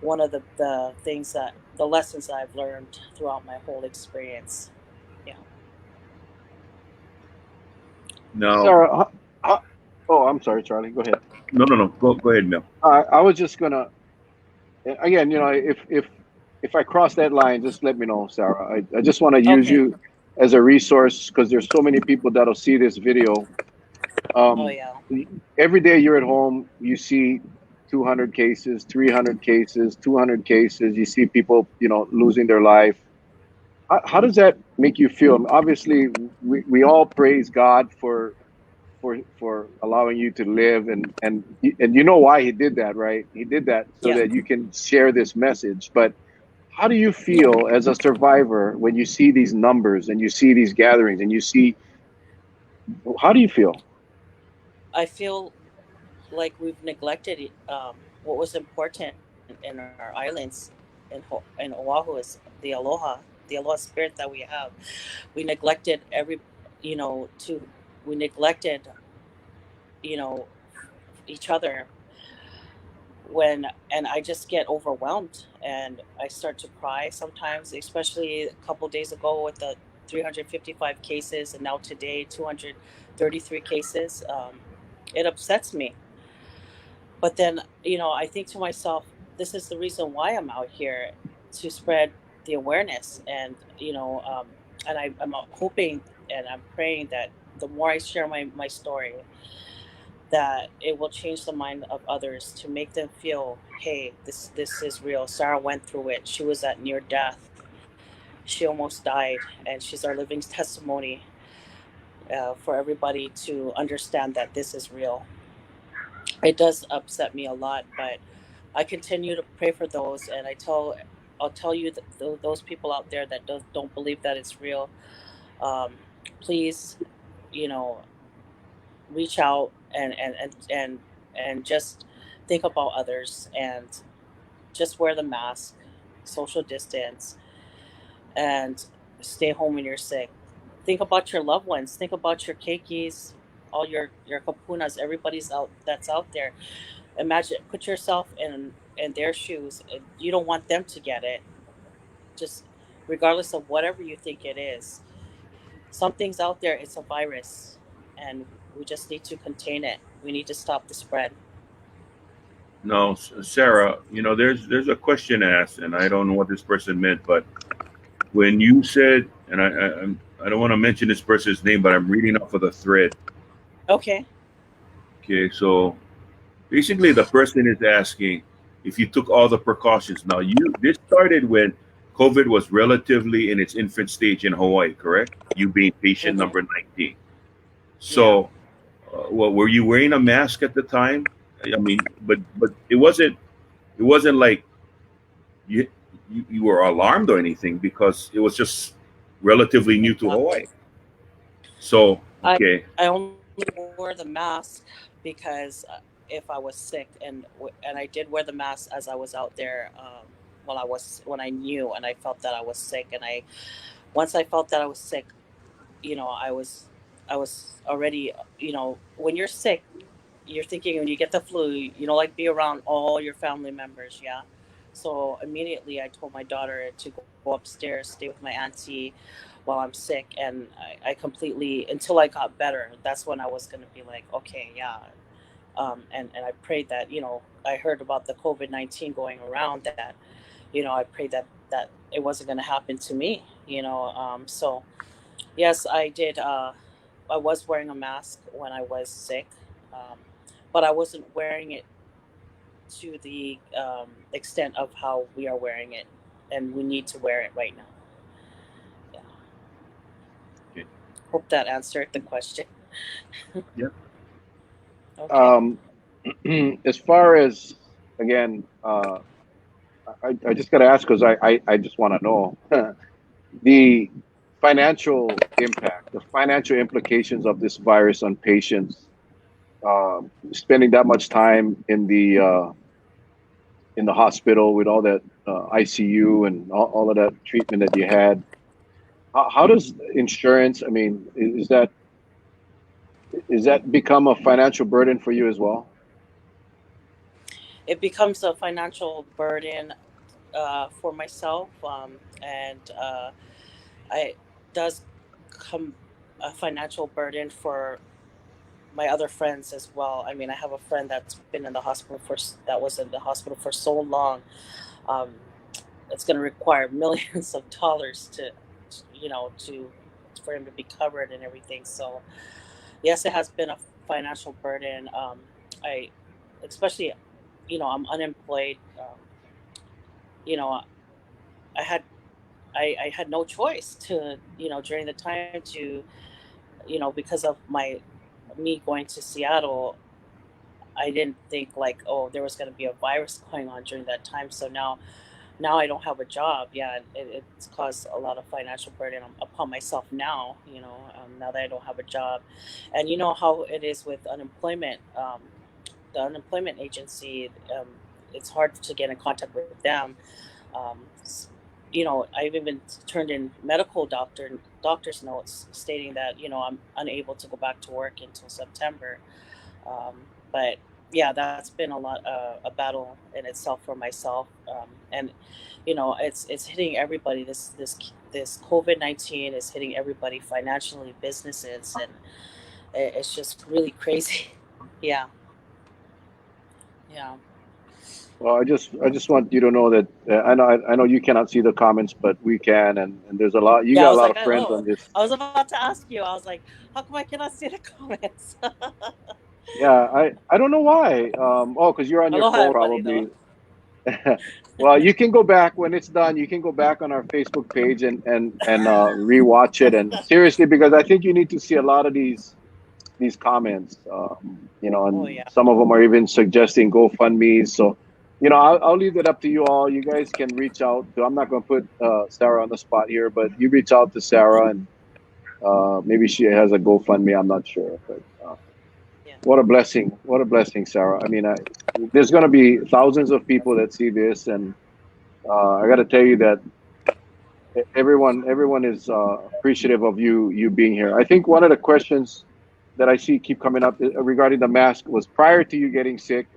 [SPEAKER 3] one of the things that the lessons that I've learned throughout my whole experience. Yeah.
[SPEAKER 1] Now,
[SPEAKER 2] Sarah, oh, I'm sorry, Charlie. Go ahead.
[SPEAKER 1] no. Go ahead, Mel.
[SPEAKER 2] I was just gonna again, if I cross that line, just let me know, Sarah. I just want to use
[SPEAKER 3] Okay.
[SPEAKER 2] you as a resource because there's so many people that'll see this video.
[SPEAKER 3] Oh
[SPEAKER 2] Um,
[SPEAKER 3] yeah.
[SPEAKER 2] every day you're at home, you see 200 cases, 300 cases, 200 cases. You see people, losing their life. How does that make you feel? Obviously, we all praise God for allowing you to live, and you know why he did that, right? He did that so
[SPEAKER 3] Yeah.
[SPEAKER 2] that you can share this message. But how do you
[SPEAKER 3] Yeah.
[SPEAKER 2] feel as a survivor when you see these numbers and you see these gatherings and you see, how do you feel?
[SPEAKER 3] I feel like we've neglected what was important in our islands in Oahu is the aloha spirit that we have. We neglected to we neglected, you know, each other. And I just get overwhelmed and I start to cry sometimes, especially a couple days ago with the 355 cases and now today 233 cases. It upsets me. But then, I think to myself, this is the reason why I'm out here, to spread the awareness. And I'm hoping and I'm praying that the more I share my story, that it will change the mind of others, to make them feel, hey, this is real. Sarah went through it. She was at near death. She almost died, and she's our living testimony, for everybody to understand that this is real. It does upset me a lot, but I continue to pray for those, and I'll tell you that those people out there that don't believe that it's real, um, please, you know, reach out and just think about others, and just wear the mask, social distance, and stay home when you're sick. Think about your loved ones. Think about your keikis, all your kapunas, everybody's out that's out there. Imagine, put yourself in their shoes. You don't want them to get it. Just regardless of whatever you think it is, something's out there. It's a virus, and we just need to contain it. We need to stop the spread.
[SPEAKER 1] No, Sarah, there's a question asked, and I don't know what this person meant, but when you said, and I don't want to mention this person's name, but I'm reading off of the thread.
[SPEAKER 3] Okay.
[SPEAKER 1] Okay, so basically the person is asking if you took all the precautions. Now, this started when COVID was relatively in its infant stage in Hawaii, correct? You being patient
[SPEAKER 3] Mm-hmm.
[SPEAKER 1] number 19.
[SPEAKER 3] Yeah.
[SPEAKER 1] So, well, were you wearing a mask at the time? I mean, but it wasn't like you, you were alarmed or anything, because it was just relatively new to Hawaii.
[SPEAKER 3] Exactly.
[SPEAKER 1] So,
[SPEAKER 3] I
[SPEAKER 1] okay,
[SPEAKER 3] I only wore the mask because, if I was sick, and I did wear the mask as I was out there, when I knew and I felt that I was sick, and I once I felt that I was sick, I was already, when you're sick, you're thinking, when you get the flu, you don't like be around all your family members, yeah. So immediately I told my daughter to go upstairs, stay with my auntie while I'm sick, and I completely, until I got better, that's when I was going to be like, okay, yeah. And I prayed that, I heard about the COVID-19 going around, that, I prayed that it wasn't going to happen to me, so yes, I did. I was wearing a mask when I was sick, um, but I wasn't wearing it to the extent of how we are wearing it, and we need to wear it right now. Yeah.
[SPEAKER 1] okay,
[SPEAKER 3] Hope that answered the question.
[SPEAKER 1] yeah.
[SPEAKER 3] Okay.
[SPEAKER 2] Um, as far as, again, I just got to ask because I just want to know the financial impact, the financial implications of this virus on patients. Spending that much time in the hospital with all that ICU and all of that treatment that you had. How does insurance? I mean, is that become a financial burden for you as well?
[SPEAKER 3] It becomes a financial burden, for myself, and I does come a financial burden for my other friends as well. I mean, I have a friend that's been in the hospital that was in the hospital for so long. Um, it's going to require millions of dollars to for him to be covered and everything. So yes, it has been a financial burden. I especially, I'm unemployed. You know, I had I had no choice to, during the time, to, because of my me going to Seattle. I didn't think like, oh, there was going to be a virus going on during that time. So now I don't have a job. Yeah, it's caused a lot of financial burden upon myself now. Now that I don't have a job, and you know how it is with unemployment. The unemployment agency, it's hard to get in contact with them. Um, I've even turned in medical doctor's notes stating that I'm unable to go back to work until September. But yeah, that's been a battle in itself for myself, and it's hitting everybody. This COVID-19 is hitting everybody financially, businesses, and it's just really crazy. Yeah, yeah.
[SPEAKER 2] Well, I just want you to know that I know you cannot see the comments, but we can, and there's a lot. You
[SPEAKER 3] Yeah, I
[SPEAKER 2] got a
[SPEAKER 3] was
[SPEAKER 2] lot
[SPEAKER 3] like,
[SPEAKER 2] of friends
[SPEAKER 3] oh,
[SPEAKER 2] on this.
[SPEAKER 3] I was about to ask you. I was like, how come I cannot see the comments?
[SPEAKER 2] Yeah, I don't know why. Oh, because you're on your
[SPEAKER 3] Aloha,
[SPEAKER 2] phone
[SPEAKER 3] everybody, though.
[SPEAKER 2] probably. Well, you can go back when it's done. You can go back on our Facebook page and rewatch it. And seriously, because I think you need to see a lot of these comments.
[SPEAKER 3] Oh
[SPEAKER 2] And
[SPEAKER 3] yeah,
[SPEAKER 2] some of them are even suggesting GoFundMe's. So, I'll leave it up to you all. You guys can reach out to. I'm not going to put Sarah on the spot here, but you reach out to Sarah and maybe she has a GoFundMe. I'm not sure, but.
[SPEAKER 3] yeah,
[SPEAKER 2] What a blessing! What a blessing, Sarah. I mean, there's going to be thousands of people that see this, and I got to tell you that everyone is appreciative of you being here. I think one of the questions that I see keep coming up regarding the mask was prior to you getting sick,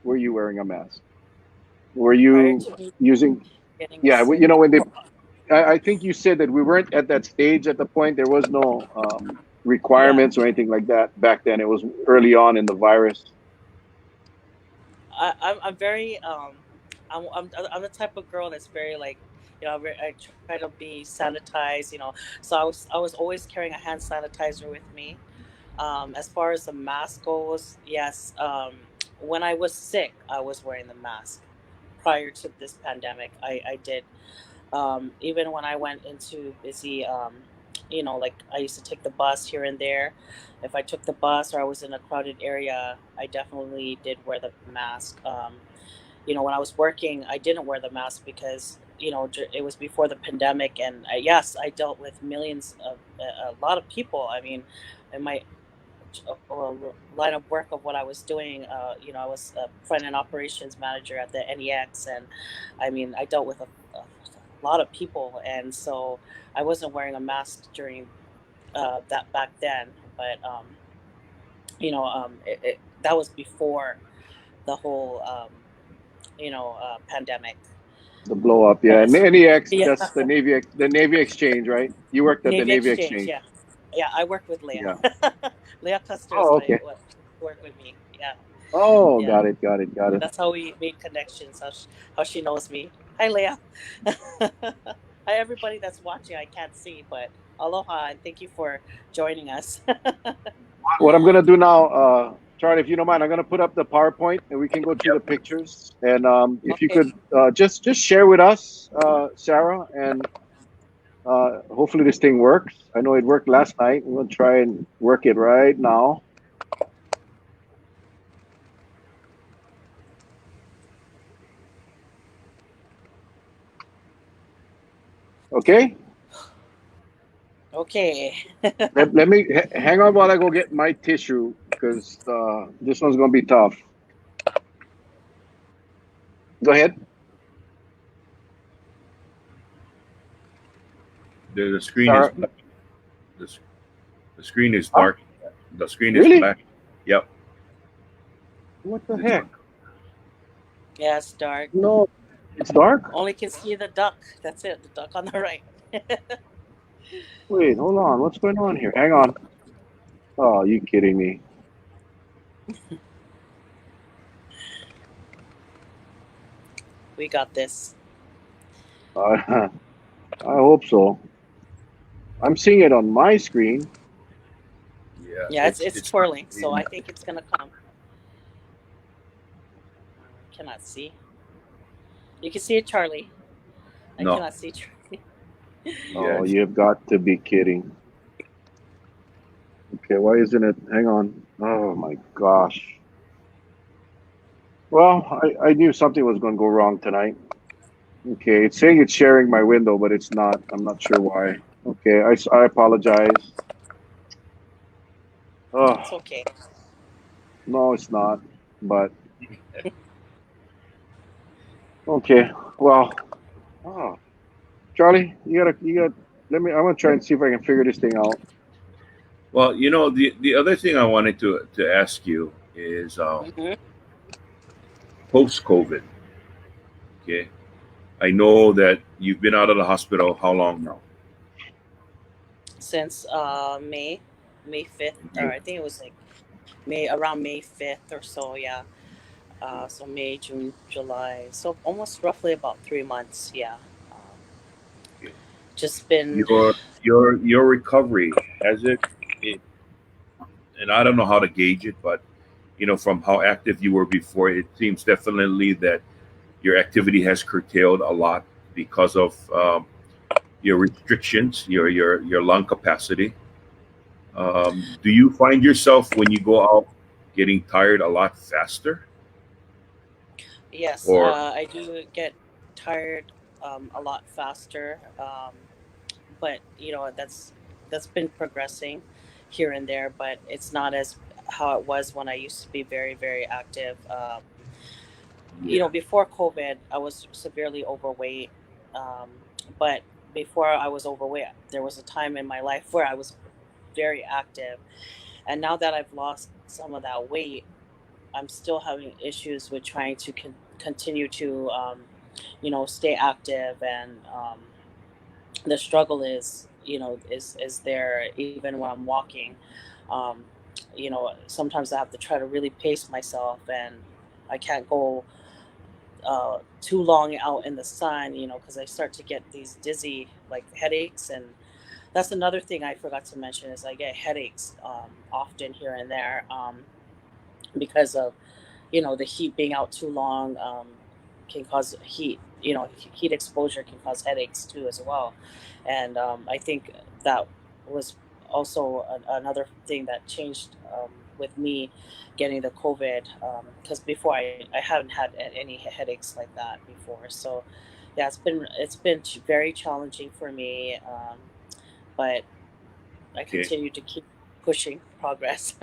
[SPEAKER 2] were you wearing a mask? Were
[SPEAKER 3] prior
[SPEAKER 2] you
[SPEAKER 3] to me
[SPEAKER 2] using?
[SPEAKER 3] getting
[SPEAKER 2] Yeah,
[SPEAKER 3] sick.
[SPEAKER 2] when they, I think you said that we weren't at that stage at the point. There was no
[SPEAKER 3] Yeah,
[SPEAKER 2] requirements or anything like that back then. It was early on in the virus.
[SPEAKER 3] I'm very I'm the type of girl that's very like I try to be sanitized. So I was always carrying a hand sanitizer with me. As far as the mask goes, yes. When I was sick, I was wearing the mask. Prior to this pandemic, I did. Even when I went into busy, like I used to take the bus here and there. If I took the bus or I was in a crowded area, I definitely did wear the mask. When I was working, I didn't wear the mask because it was before the pandemic, and yes, I dealt with millions of a lot of people. I mean, in my line of work of what I was doing. I was a front end operations manager at the NEX, and I mean, I dealt with a lot of people, and so I wasn't wearing a mask during that back then. But that was before the whole pandemic.
[SPEAKER 2] The blow up,
[SPEAKER 3] But
[SPEAKER 2] yeah.
[SPEAKER 3] as
[SPEAKER 2] NEX,
[SPEAKER 3] yeah,
[SPEAKER 2] that's the Navy Exchange, right? You worked at the
[SPEAKER 3] Navy
[SPEAKER 2] Navy
[SPEAKER 3] Exchange,
[SPEAKER 2] Exchange.
[SPEAKER 3] yeah, yeah. I worked with Leah.
[SPEAKER 2] Yeah.
[SPEAKER 3] Leah Custer is
[SPEAKER 2] Oh,
[SPEAKER 3] my
[SPEAKER 2] okay.
[SPEAKER 3] what worked with me. Yeah,
[SPEAKER 2] Oh,
[SPEAKER 3] yeah.
[SPEAKER 2] got it, got it, got it.
[SPEAKER 3] That's how we made connections. How she knows me. Hi, Leah. Hi, everybody that's watching. I can't see, but aloha and thank you for joining us.
[SPEAKER 2] What I'm gonna do now, Charlie, if you don't mind, I'm gonna put up the PowerPoint and we can go through the pictures. And if you
[SPEAKER 3] Okay.
[SPEAKER 2] could just share with us, Sarah, and hopefully this thing works. I know it worked last night. We're gonna try and work it right now. Okay.
[SPEAKER 3] Okay.
[SPEAKER 2] Let me hang on while I go get my tissue because this one's gonna be tough. Go ahead.
[SPEAKER 1] The screen is
[SPEAKER 2] Sarah.
[SPEAKER 1] black. The, the screen is
[SPEAKER 2] Huh?
[SPEAKER 1] dark. The screen is
[SPEAKER 2] Really?
[SPEAKER 1] black. Yep.
[SPEAKER 2] What the
[SPEAKER 1] It's
[SPEAKER 2] heck?
[SPEAKER 3] Yeah, it's dark.
[SPEAKER 2] No, it's dark.
[SPEAKER 3] Only can see the duck. That's it. The duck on the right.
[SPEAKER 2] Wait, hold on. What's going on here? Hang on. Oh, you kidding me?
[SPEAKER 3] We got this.
[SPEAKER 2] I hope so. I'm seeing it on my screen.
[SPEAKER 1] yeah.
[SPEAKER 3] Yeah, it's
[SPEAKER 1] It's
[SPEAKER 3] twirling, so I think it's gonna come. Cannot see. You can see it, Charlie. I
[SPEAKER 1] no.
[SPEAKER 3] cannot see Charlie.
[SPEAKER 2] Oh,
[SPEAKER 1] Yes.
[SPEAKER 2] you've got to be kidding. Okay, why isn't it? Hang on. Oh my gosh. Well, I knew something was going to go wrong tonight. Okay, it's saying it's sharing my window, but it's not. I'm not sure why. Okay, I apologize.
[SPEAKER 3] It's
[SPEAKER 2] Oh,
[SPEAKER 3] okay.
[SPEAKER 2] no, it's not. But okay, well, oh, Charlie, you got. Let me. I'm gonna try and see if I can figure this thing out.
[SPEAKER 1] Well, the other thing I wanted to ask you is
[SPEAKER 3] Hmm.
[SPEAKER 1] post COVID. Okay, I know that you've been out of the hospital. How long now?
[SPEAKER 3] Since May 5th, or
[SPEAKER 1] Okay.
[SPEAKER 3] I think it was like around May 5th or so. Yeah. So May, June, July. So almost roughly about 3 months. Yeah. Um,
[SPEAKER 1] Okay.
[SPEAKER 3] just been.
[SPEAKER 1] Your recovery it, and I don't know how to gauge it, but from how active you were before, it seems definitely that your activity has curtailed a lot because of your restrictions, your lung capacity. Do you find yourself when you go out getting tired a lot faster,
[SPEAKER 3] Yes,
[SPEAKER 1] or
[SPEAKER 3] I do get tired a lot faster, but that's been progressing here and there, but it's not as how it was when I used to be very very active.
[SPEAKER 1] yeah,
[SPEAKER 3] Before COVID, I was severely overweight, um, but before I was overweight, there was a time in my life where I was very active, and now that I've lost some of that weight, I'm still having issues with trying to continue to, stay active, and the struggle is there even when I'm walking. Um, Sometimes I have to try to really pace myself, and I can't go too long out in the sun, because I start to get these dizzy like headaches, and that's another thing I forgot to mention is I get headaches often here and there because of the heat being out too long can cause heat exposure can cause headaches too as well, and I think that was also another thing that changed with me getting the COVID, because before I haven't had any headaches like that before. So yeah, it's been very challenging for me, but I
[SPEAKER 1] okay.
[SPEAKER 3] continue to keep pushing progress.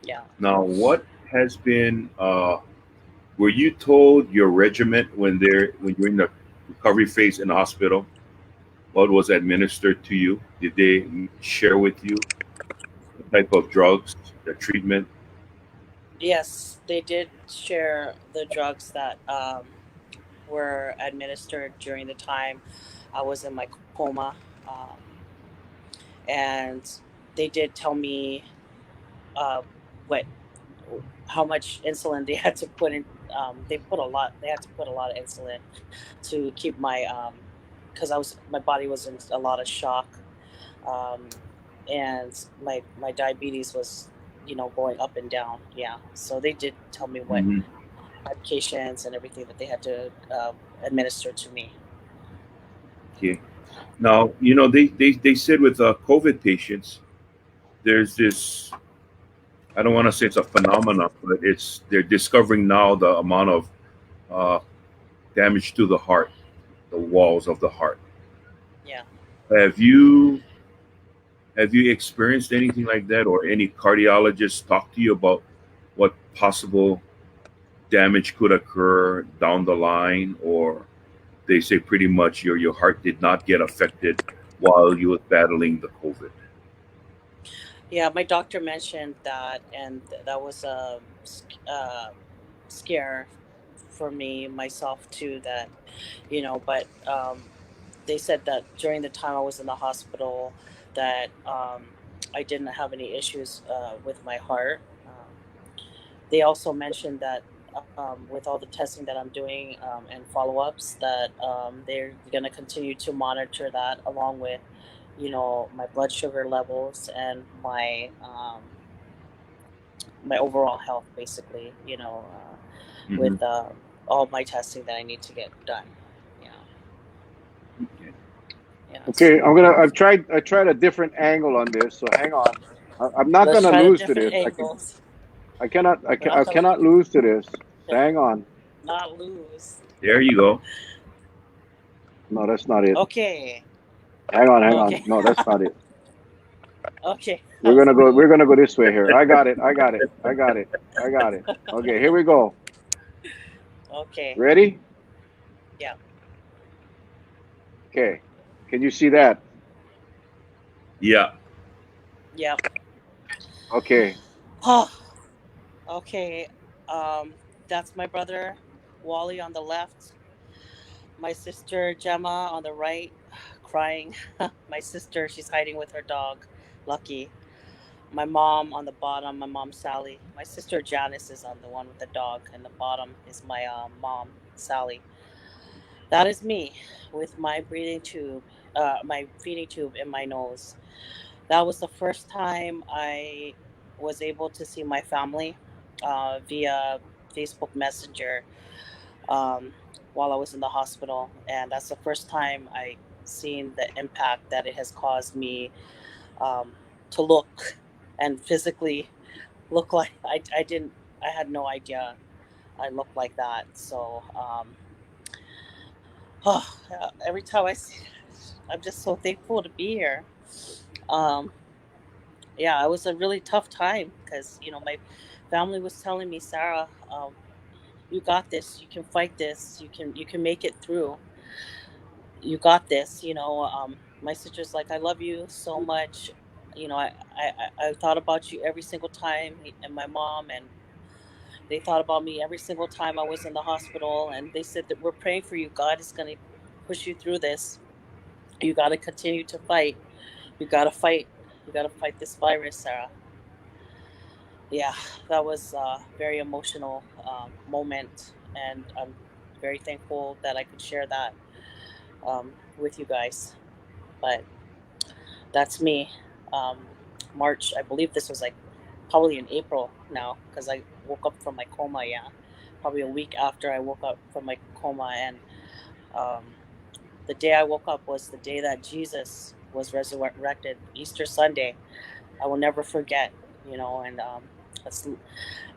[SPEAKER 3] Yeah.
[SPEAKER 1] Now, what has been? Were you told your regiment when you're in the recovery phase in the hospital? What was administered to you? Did they share with you the type of drugs, the treatment?
[SPEAKER 3] Yes, they did share the drugs that were administered during the time I was in my coma. And they did tell me uh, what how much insulin they had to put in. They had to put a lot of insulin to keep because my body was in a lot of shock, um, and my diabetes was going up and down. Yeah, so they did tell me what
[SPEAKER 1] Hmm.
[SPEAKER 3] medications and everything that they had to administer to me.
[SPEAKER 1] Okay. Now, they said with COVID patients, there's this, I don't want to say it's a phenomenon, but they're discovering now the amount of uh, damage to the heart, the walls of the heart.
[SPEAKER 3] Yeah.
[SPEAKER 1] Have you have you experienced anything like that, or any cardiologists talk to you about what possible damage could occur down the line, or they say pretty much your heart did not get affected while you were battling the COVID?
[SPEAKER 3] Yeah, my doctor mentioned that, and that was a scare for me myself too. That but they said that during the time I was in the hospital, that I didn't have any issues with my heart. They also mentioned that with all the testing that I'm doing and follow-ups, that they're going to continue to monitor that along with my blood sugar levels and my overall health, basically,
[SPEAKER 1] Hmm.
[SPEAKER 3] with all my testing that I need to get done. Yeah.
[SPEAKER 1] Okay.
[SPEAKER 3] Yeah.
[SPEAKER 2] Okay, I tried a different angle on this, so hang on. I'm not
[SPEAKER 3] Let's
[SPEAKER 2] gonna
[SPEAKER 3] try the
[SPEAKER 2] lose to
[SPEAKER 3] different
[SPEAKER 2] this.
[SPEAKER 3] angles. We're
[SPEAKER 2] I
[SPEAKER 3] not gonna
[SPEAKER 2] cannot lose to this. So hang on.
[SPEAKER 3] not lose.
[SPEAKER 1] There you go.
[SPEAKER 2] No, that's not it.
[SPEAKER 3] Okay.
[SPEAKER 2] Hang on.
[SPEAKER 3] Okay.
[SPEAKER 2] No, that's not it.
[SPEAKER 3] Okay. How's it
[SPEAKER 2] We're
[SPEAKER 3] going?
[SPEAKER 2] gonna go this way here. I got it. I got it. I got it. I got it. Okay, here we go.
[SPEAKER 3] Okay.
[SPEAKER 2] Ready?
[SPEAKER 3] Yeah.
[SPEAKER 2] Okay. Can you see that?
[SPEAKER 1] Yeah.
[SPEAKER 3] Yep.
[SPEAKER 2] Okay.
[SPEAKER 3] Oh, okay. Um, that's my brother Wally on the left. My sister Gemma on the right, crying. My sister, she's hiding with her dog, Lucky. My mom on the bottom, my mom Sally. My sister Janice is on the one with the dog, and the bottom is my mom Sally. That is me with my breathing tube, my feeding tube in my nose. That was the first time I was able to see my family via Facebook Messenger um, while I was in the hospital, and that's the first time I seen the impact that it has caused me um, to look and physically look like I didn't. I had no idea I looked like that. So oh, every time I see it, I'm just so thankful to be here. Um, yeah, it was a really tough time because my family was telling me, Sarah, you got this. You can fight this. You can make it through. You got this. My sister's like, I love you so much. I thought about you every single time, and my mom, and they thought about me every single time I was in the hospital, and they said that we're praying for you. God is going to push you through this. You got to continue to fight. You got to fight. You got to fight this virus, Sarah. Yeah, that was a very emotional moment, and I'm very thankful that I could share that with you guys. But that's me. Um, March, I believe this was like probably in April now because I woke up from my coma. Yeah, probably a week after I woke up from my coma, and um, the day I woke up was the day that Jesus was resurrected, Easter Sunday. I will never forget. And that's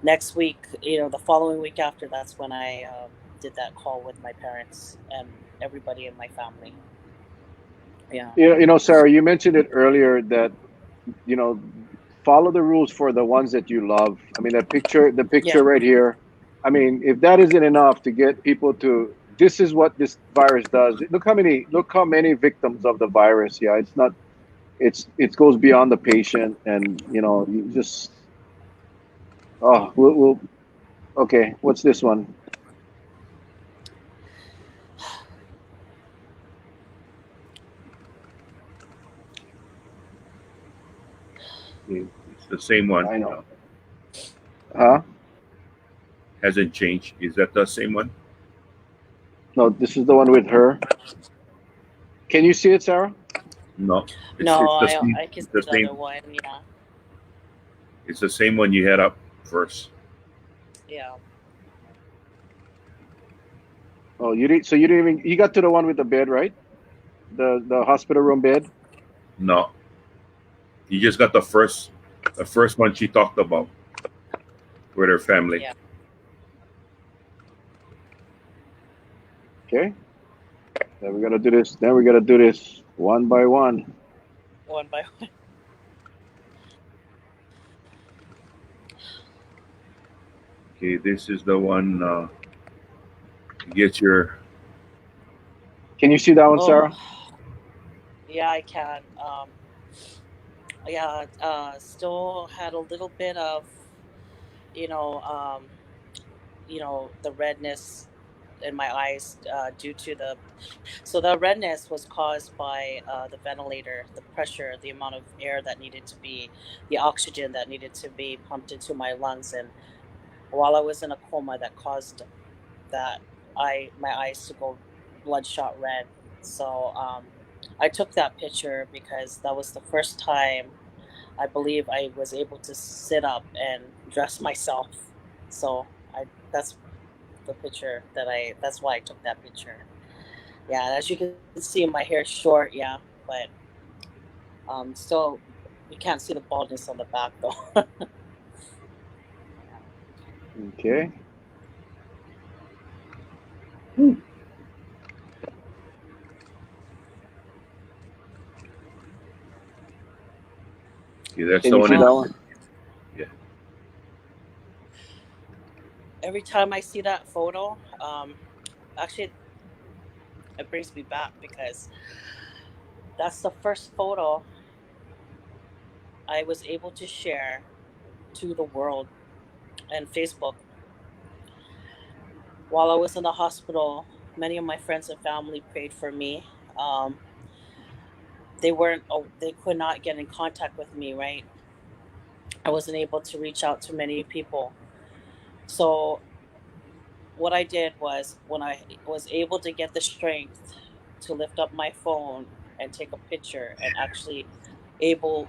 [SPEAKER 3] next week. The following week after, that's when I did that call with my parents and everybody in my family. Yeah.
[SPEAKER 2] Sarah, you mentioned it earlier that you know follow the rules for the ones that you love. I mean, the
[SPEAKER 3] Yeah.
[SPEAKER 2] picture right here. I mean, if that isn't enough to get people to, this is what this virus does. Look how many victims of the virus. Yeah, it's not. It goes beyond the patient, and you just. Oh, we'll. Okay, what's this one?
[SPEAKER 1] It's the same one.
[SPEAKER 2] I know. Huh?
[SPEAKER 1] Hasn't changed. Is that the same one?
[SPEAKER 2] No, this is the one with her. Can you see it, Sarah?
[SPEAKER 1] No. It's
[SPEAKER 3] No,
[SPEAKER 1] it's the same.
[SPEAKER 3] I can
[SPEAKER 1] It's the
[SPEAKER 3] see the other
[SPEAKER 1] same.
[SPEAKER 3] one. Yeah.
[SPEAKER 1] It's the same one you had up first.
[SPEAKER 3] Yeah.
[SPEAKER 2] Oh, you did. So you didn't even. You got to the one with the bed, right? The hospital room bed.
[SPEAKER 1] No, you just got the first one she talked about with her family.
[SPEAKER 3] Yeah.
[SPEAKER 2] Okay. Then we gotta do this. Then we gotta do this one by one.
[SPEAKER 3] One by one.
[SPEAKER 1] Okay, this is the one. You get your.
[SPEAKER 2] Can you see that one,
[SPEAKER 3] Oh,
[SPEAKER 2] Sarah?
[SPEAKER 3] yeah, I can. Yeah, still had a little bit of, you know, um, the redness in my eyes due to the. So the redness was caused by the ventilator, the pressure, the amount of air that needed to be, the oxygen that needed to be pumped into my lungs, and while I was in a coma, that caused that my eyes to go bloodshot red. So I took that picture because that was the first time I believe I was able to sit up and dress myself. So I that's the picture that I that's why I took that picture. Yeah, and as you can see, my hair's short. Yeah, but still you can't see the baldness on the back though.
[SPEAKER 2] Okay.
[SPEAKER 1] Okay, that's
[SPEAKER 2] Can
[SPEAKER 1] the
[SPEAKER 2] you
[SPEAKER 1] one
[SPEAKER 2] see
[SPEAKER 1] in.
[SPEAKER 2] that
[SPEAKER 3] Oh,
[SPEAKER 2] one?
[SPEAKER 1] Yeah.
[SPEAKER 3] every time I see that photo, actually it brings me back because that's the first photo I was able to share to the world and Facebook. While I was in the hospital, many of my friends and family prayed for me. Um, they weren't, oh, they could not get in contact with me, right? I wasn't able to reach out to many people. So what I did was when I was able to get the strength to lift up my phone and take a picture and actually able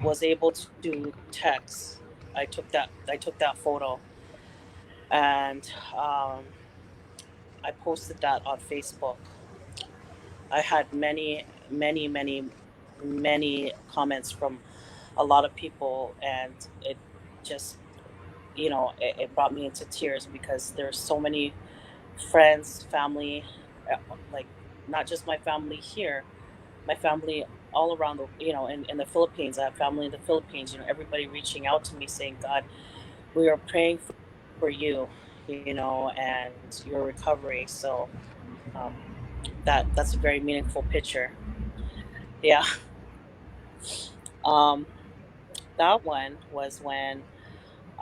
[SPEAKER 3] to text, I took that photo and I posted that on Facebook. I had many comments from a lot of people, and it just, it brought me into tears because there's so many friends, family, like not just my family here, my family all around the, in the Philippines. I have family in the Philippines. Everybody reaching out to me saying, "God, we are praying for you, and your recovery." So um, that's a very meaningful picture. Yeah. Um, that one was when.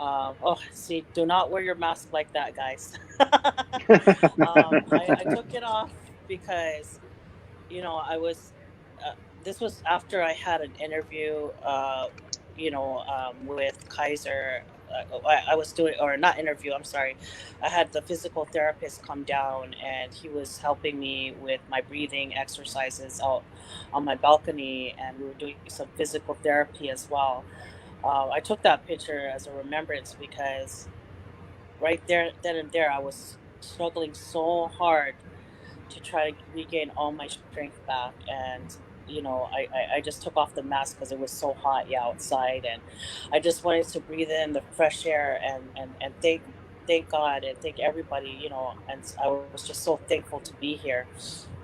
[SPEAKER 3] Oh, see, do not wear your mask like that, guys. I took it off because I was. This was after I had an interview, with Kaiser. I was doing, or not interview. I'm sorry. I had the physical therapist come down, and he was helping me with my breathing exercises out on my balcony, and we were doing some physical therapy as well. I took that picture as a remembrance because right there, then and there, I was struggling so hard to try to regain all my strength back. And I just took off the mask because it was so hot, yeah, outside, and I just wanted to breathe in the fresh air and thank God and thank everybody, and I was just so thankful to be here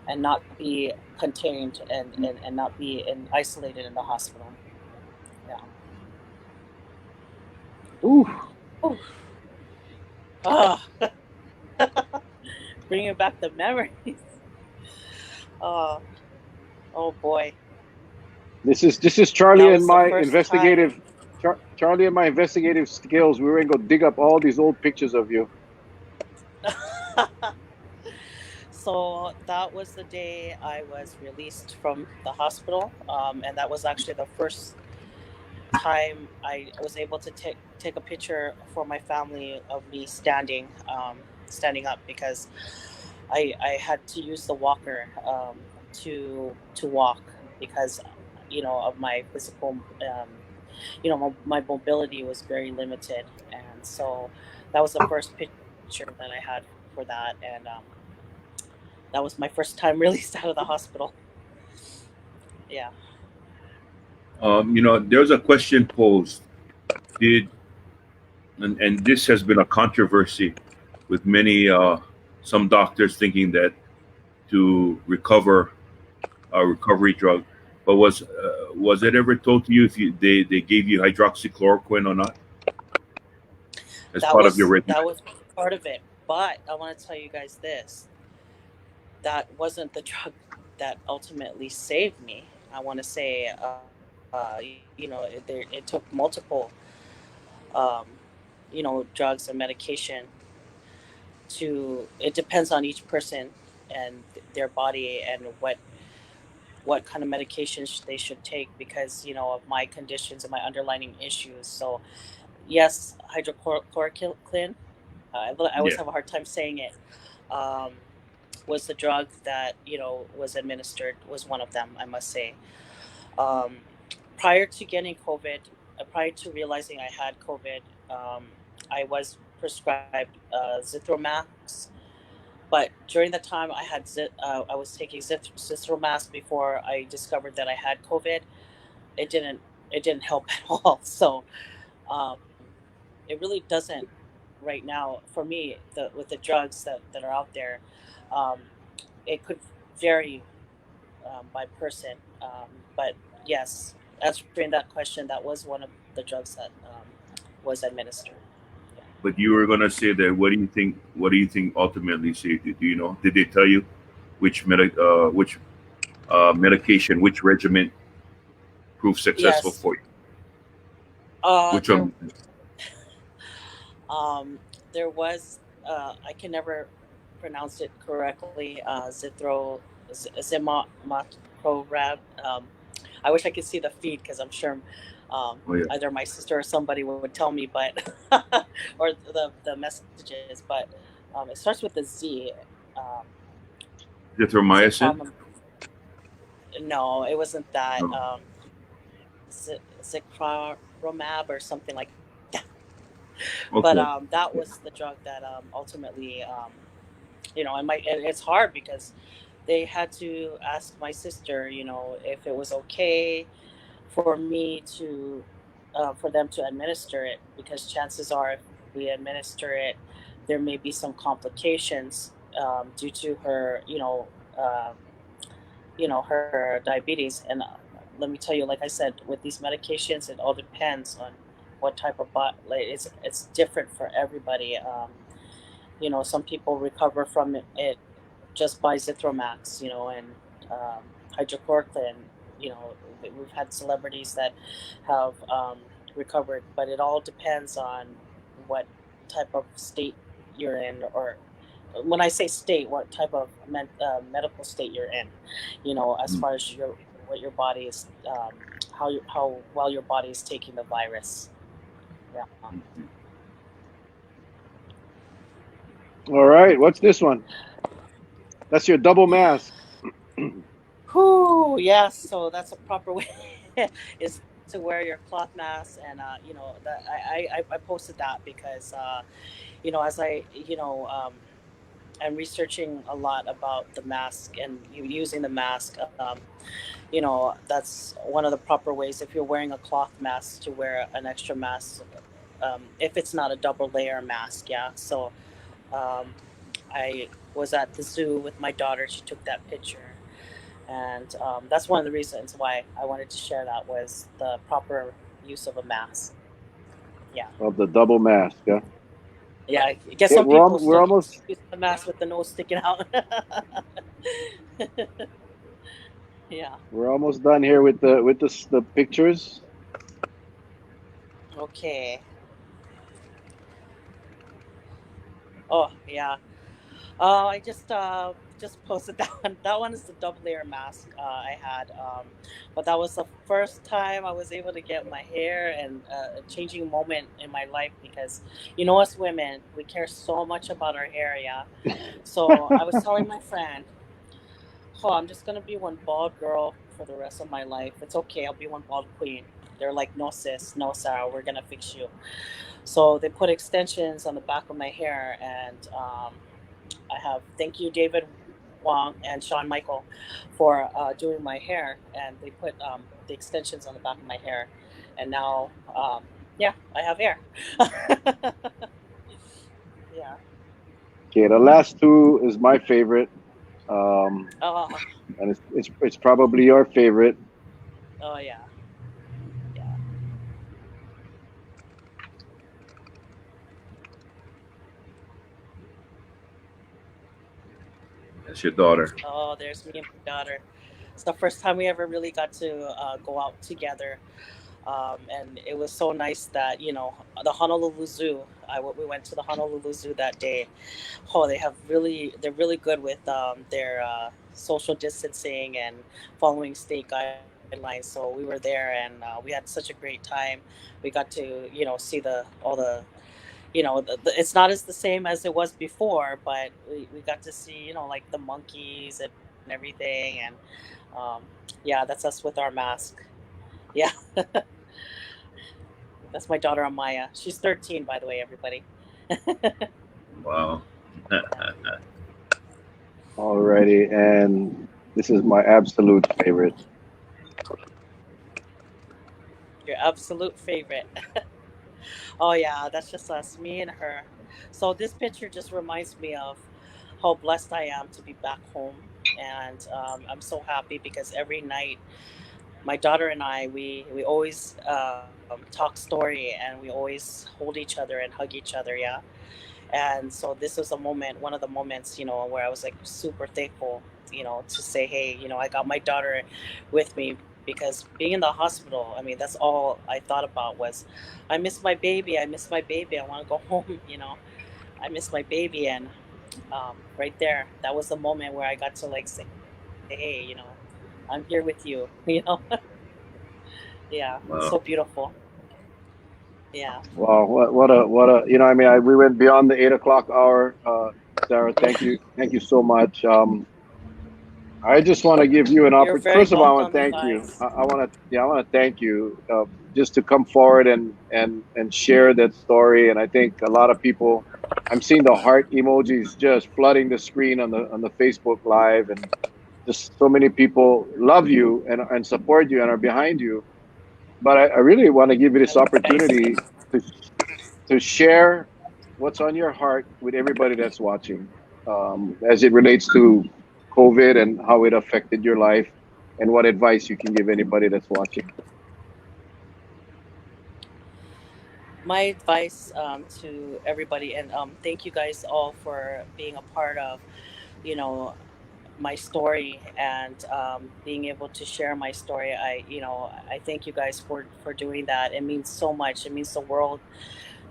[SPEAKER 3] and not be contained and not be isolated in the hospital. Yeah.
[SPEAKER 2] Ooh.
[SPEAKER 3] Ooh. Ah, bringing back the memories. Oh, oh boy.
[SPEAKER 2] This is Charlie
[SPEAKER 3] That
[SPEAKER 2] and
[SPEAKER 3] was the
[SPEAKER 2] my
[SPEAKER 3] first time.
[SPEAKER 2] investigative Charlie and my investigative skills. We were gonna go dig up all these old pictures of you.
[SPEAKER 3] So that was the day I was released from the hospital, and that was actually the first time I was able to take a picture for my family of me standing up because I had to use the walker to walk because of my physical my mobility was very limited, and so that was the first picture that I had for that, and that was my first time released out of the hospital. Yeah.
[SPEAKER 1] There's a question posed. Did and this has been a controversy with many some doctors thinking that to recover a recovery drug, but was it ever told to you if they gave you hydroxychloroquine or not as
[SPEAKER 3] that
[SPEAKER 1] part of your
[SPEAKER 3] was
[SPEAKER 1] regimen?
[SPEAKER 3] that was part of it, but I want to tell you guys this: that wasn't the drug that ultimately saved me. I want to say, it took multiple, um, drugs and medication to. It depends on each person and their body and what kind of medications they should take because of my conditions and my underlying issues. So yes, hydrochloroquine. I always
[SPEAKER 1] Yeah.
[SPEAKER 3] have a hard time saying it. Um, was the drug that was administered was one of them. I must say. Um, prior to getting COVID, prior to realizing I had COVID, I was prescribed Zithromax. But during the time I was taking Zithromax before I discovered that I had COVID. It didn't it didn't help at all. So um, it really doesn't right now for me with the drugs that are out there. Um, it could vary by person, but yes, answering that question, that was one of the drugs that was administered. Yeah.
[SPEAKER 1] But you were gonna say that. What do you think? What do you think ultimately saved you? Do you know? Did they tell you? which medication, which regimen proved successful
[SPEAKER 3] Yes.
[SPEAKER 1] for you? Which
[SPEAKER 3] There
[SPEAKER 1] one?
[SPEAKER 3] um there was I can never pronounce it correctly. Zimacrorab. I wish I could see the feed because I'm sure
[SPEAKER 1] Oh yeah,
[SPEAKER 3] either my sister or somebody would tell me, but or the messages. But it starts with a Z. Um,
[SPEAKER 1] zithromycin.
[SPEAKER 3] Zicrom. No, it wasn't that.
[SPEAKER 1] No.
[SPEAKER 3] Zicromab or something like that. But
[SPEAKER 1] Okay.
[SPEAKER 3] that was the drug that ultimately, and it's hard because they had to ask my sister, if it was okay for me to, for them to administer it, because chances are, if we administer it, there may be some complications due to her, her diabetes. And let me tell you, like I said, with these medications, it all depends on what type of like it's different for everybody. Some people recover from it just by Zithromax, and um, hydrochloroquine. We've had celebrities that have recovered, but it all depends on what type of state you're in, or when I say state, what type of medical state you're in. As
[SPEAKER 1] Mm.
[SPEAKER 3] far as what your body is, how well your body is taking the virus. Yeah.
[SPEAKER 2] All right, what's this one? That's your double mask.
[SPEAKER 3] Whew, yes. So that's a proper way is to wear your cloth mask, and that I posted that because as I am researching a lot about the mask and you using the mask. That's one of the proper ways if you're wearing a cloth mask to wear an extra mask. If it's not a double layer mask, yeah. So um, I was at the zoo with my daughter. She took that picture, and that's one of the reasons why I wanted to share that was the proper use of a mask. Yeah,
[SPEAKER 2] Of the double mask. Yeah,
[SPEAKER 3] yeah. I guess
[SPEAKER 2] yeah
[SPEAKER 3] some people
[SPEAKER 2] we're
[SPEAKER 3] still
[SPEAKER 2] almost
[SPEAKER 3] use the mask with the nose sticking out. Yeah.
[SPEAKER 2] we're almost done here with the pictures.
[SPEAKER 3] Okay. Oh, yeah. I just posted that one. That one is the double layer mask I had. But that was the first time I was able to get my hair, and a changing moment in my life because us women, we care so much about our hair. Yeah. So I was telling my friend, "Oh, I'm just gonna be one bald girl for the rest of my life. It's okay. I'll be one bald queen." They're like, "No, sis, no, Sarah. We're gonna fix you." So they put extensions on the back of my hair, and I have thank you David Wong and Sean Michael for doing my hair, and they put the extensions on the back of my hair, and now yeah, I have hair. Yeah.
[SPEAKER 2] Okay, the last two is my favorite, um,
[SPEAKER 3] Oh.
[SPEAKER 2] and it's probably your favorite.
[SPEAKER 3] Oh yeah. Yeah.
[SPEAKER 1] That's your daughter.
[SPEAKER 3] Oh, there's me and my daughter. It's the first time we ever really got to go out together. And it was so nice that the Honolulu Zoo. We went to the Honolulu Zoo that day. Oh, they're really good with their social distancing and following state guidelines. So we were there, and we had such a great time. We got to see all the it's not as the same as it was before, but we got to see like the monkeys and everything, and um, yeah, that's us with our mask. Yeah. That's my daughter Amaya. She's 13, by the way, everybody.
[SPEAKER 1] Wow.
[SPEAKER 2] Alrighty, and this is my absolute favorite.
[SPEAKER 3] Your absolute favorite. Oh yeah, that's just us, me and her. So this picture just reminds me of how blessed I am to be back home, and I'm so happy because every night my daughter and I we always talk story, and we always hold each other and hug each other. Yeah, And so this was a moment, one of the moments, where I was like super thankful, to say, hey, I got my daughter with me, because being in the hospital, I mean, that's all I thought about was, I miss my baby, I miss my baby, I want to go home, I miss my baby. And right there, that was the moment where I got to like say, hey, I'm here with you, yeah, so
[SPEAKER 1] Wow.
[SPEAKER 3] beautiful. Yeah.
[SPEAKER 2] Wow, what a I mean, we went beyond the 8 o'clock hour. Sarah, thank you so much. I just want to give you an
[SPEAKER 3] You're
[SPEAKER 2] opportunity.
[SPEAKER 3] very
[SPEAKER 2] First of all, I want
[SPEAKER 3] welcome,
[SPEAKER 2] to
[SPEAKER 3] you
[SPEAKER 2] thank you.
[SPEAKER 3] guys.
[SPEAKER 2] I want to, yeah, I want to thank you just to come forward and share that story. And I think a lot of people, I'm seeing the heart emojis just flooding the screen on the Facebook Live, and just so many people love you and support you and are behind you. But I really want to give you
[SPEAKER 3] I
[SPEAKER 2] this
[SPEAKER 3] love you guys.
[SPEAKER 2] opportunity to to share what's on your heart with everybody that's watching, as it relates to COVID and how it affected your life, and what advice you can give anybody that's watching.
[SPEAKER 3] My advice to everybody, and thank you guys all for being a part of, you know, my story, and being able to share my story. I thank you guys for doing that. It means so much. It means the world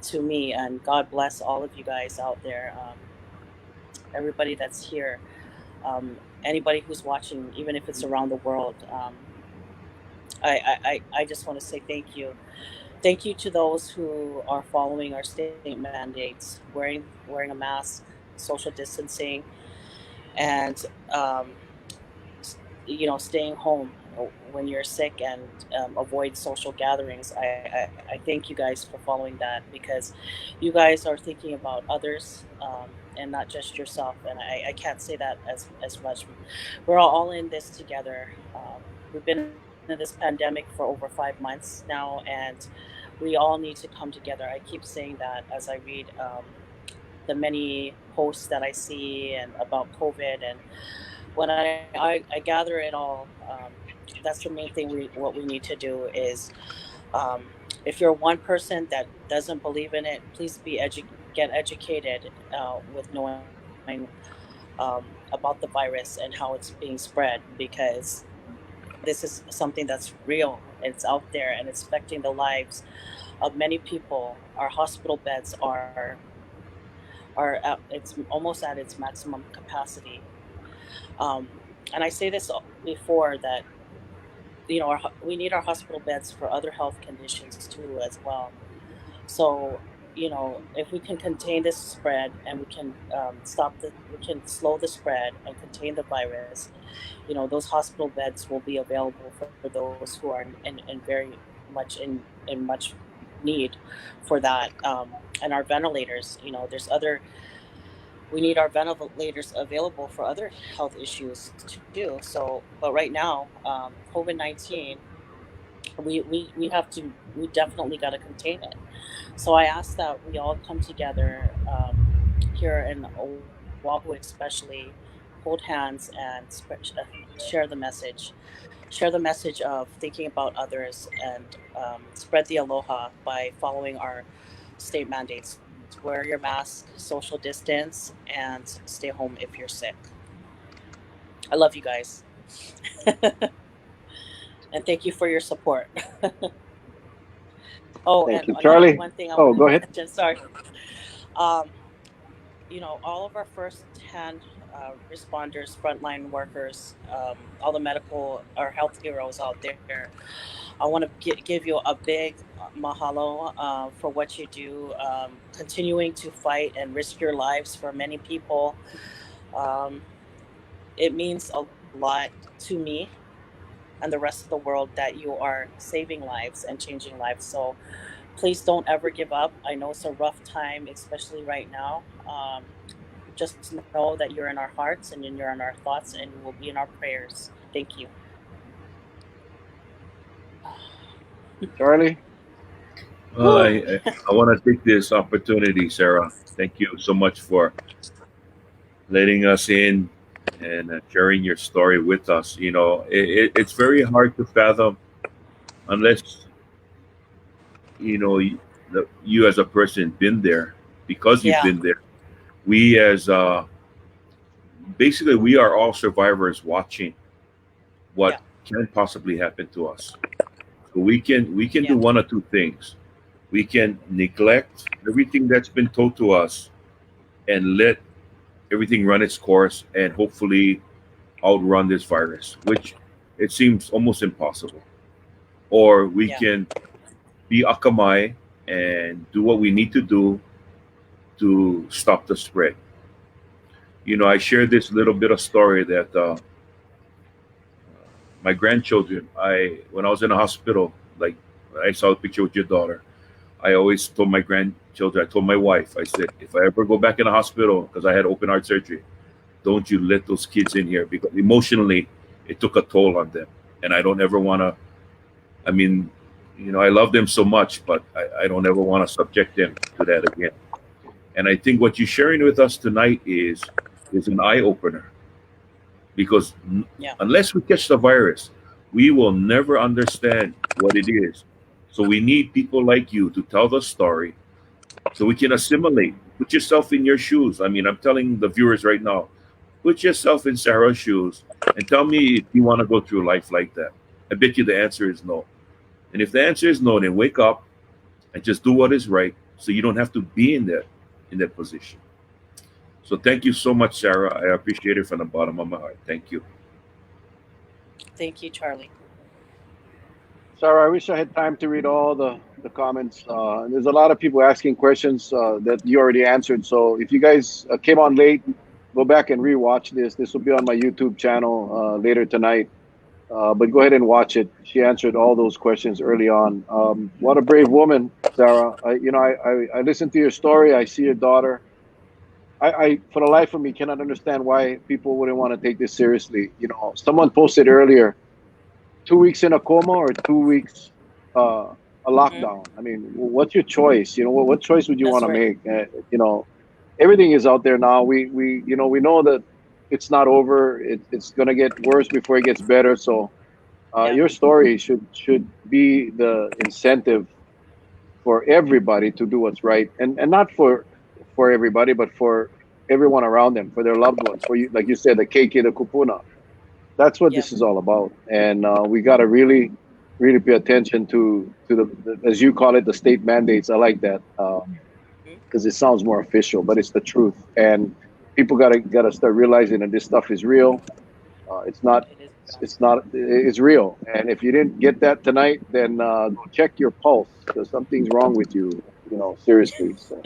[SPEAKER 3] to me, and God bless all of you guys out there. Everybody that's here, anybody who's watching, even if it's around the world. I just want to say thank you. Thank you to those who are following our state mandates, wearing a mask, social distancing, and um, staying home when you're sick, and avoid social gatherings. I thank you guys for following that, because you guys are thinking about others, and not just yourself. And I can't say that as much. We're all in this together. We've been in this pandemic for over 5 months now, and we all need to come together. I keep saying that as I read the many posts that I see and about COVID. And when I gather it all, that's the main thing. What we need to do is, um, if you're one person that doesn't believe in it, please get educated, with knowing about the virus and how it's being spread, because this is something that's real. It's out there, and it's affecting the lives of many people. Our hospital beds are it's almost at its maximum capacity. Um, and I say this before that, we need our hospital beds for other health conditions too as well. So, if we can contain this spread, and we can we can slow the spread and contain the virus, those hospital beds will be available for those who are in very much in much need for that. And our ventilators, we need our ventilators available for other health issues too. So, but right now, COVID-19, we definitely got to contain it. So I ask that we all come together, here in Oahu, especially, hold hands and share the message. Share the message of thinking about others, and spread the aloha by following our state mandates. Wear your mask, social distance, and stay home if you're sick. I love you guys. And thank you for your support. Oh,
[SPEAKER 2] Thank
[SPEAKER 3] and
[SPEAKER 2] you,
[SPEAKER 3] another
[SPEAKER 2] Charlie.
[SPEAKER 3] one thing I
[SPEAKER 2] Oh,
[SPEAKER 3] want to
[SPEAKER 2] go ahead.
[SPEAKER 3] mention, sorry. Um, all of our first hand responders, frontline workers, all the our health heroes out there, I want to give you a big mahalo for what you do, continuing to fight and risk your lives for many people. Um, it means a lot to me and the rest of the world that you are saving lives and changing lives. So please don't ever give up. I know it's a rough time, especially right now. Just know that you're in our hearts, and you're in our thoughts, and you will be in our prayers. Thank you.
[SPEAKER 2] Charlie.
[SPEAKER 1] Well,
[SPEAKER 3] Whew.
[SPEAKER 1] I want to take this opportunity, Sarah. Thank you so much for letting us in and sharing your story with us. It's very hard to fathom unless you know you, you as a person been there, because you've
[SPEAKER 3] Yeah.
[SPEAKER 1] been there. We as basically we are all survivors watching what
[SPEAKER 3] Yeah.
[SPEAKER 1] can possibly happen to us. So we can do
[SPEAKER 3] Yeah.
[SPEAKER 1] one or two things. We can neglect everything that's been told to us and let everything run its course and hopefully outrun this virus, which it seems almost impossible. Or we
[SPEAKER 3] Yeah.
[SPEAKER 1] can be akamai and do what we need to do to stop the spread. I shared this little bit of story that my grandchildren, I when I was in the hospital, like I saw a picture with your daughter. I always told my grandchildren, I told my wife, I said, if I ever go back in the hospital because I had open heart surgery, don't you let those kids in here because emotionally it took a toll on them. And I don't ever want to, I mean, I love them so much, but I don't ever want to subject them to that again. And I think what you're sharing with us tonight is an eye opener because
[SPEAKER 3] Yeah.
[SPEAKER 1] unless we catch the virus, we will never understand what it is. So we need people like you to tell the story so we can assimilate. Put yourself in your shoes. I mean, I'm telling the viewers right now, put yourself in Sarah's shoes and tell me if you want to go through life like that. I bet you the answer is no. And if the answer is no, then wake up and just do what is right so you don't have to be in that position. So thank you so much, Sarah. I appreciate it from the bottom of my heart. Thank you.
[SPEAKER 3] Thank you, Charlie.
[SPEAKER 2] Sarah, I wish I had time to read all the comments. There's a lot of people asking questions that you already answered. So if you guys came on late, go back and rewatch this. This will be on my YouTube channel later tonight. But go ahead and watch it. She answered all those questions early on. What a brave woman, Sarah. I listened to your story. I see your daughter. For the life of me, cannot understand why people wouldn't want to take this seriously. Someone posted earlier, 2 weeks in a coma or 2 weeks a
[SPEAKER 3] Hmm.
[SPEAKER 2] lockdown. I mean, what's your choice? What choice would you want
[SPEAKER 3] That's
[SPEAKER 2] to
[SPEAKER 3] right.
[SPEAKER 2] make? Everything is out there now. We know that it's not over. It's gonna get worse before it gets better. So
[SPEAKER 3] Yeah.
[SPEAKER 2] your story should be the incentive for everybody to do what's right, and not for everybody, but for everyone around them, for their loved ones, for you, like you said, the KK, the kupuna. That's what
[SPEAKER 3] Yeah.
[SPEAKER 2] this is all about, and we got to really pay attention to the, as you call it, the state mandates. I like that
[SPEAKER 3] Hmm.
[SPEAKER 2] because it sounds more official, but it's the truth, and people gotta start realizing that this stuff is real. It's not.
[SPEAKER 3] It is.
[SPEAKER 2] It's not. It's real. And if you didn't get that tonight, then go check your pulse because something's wrong with you. Seriously. So,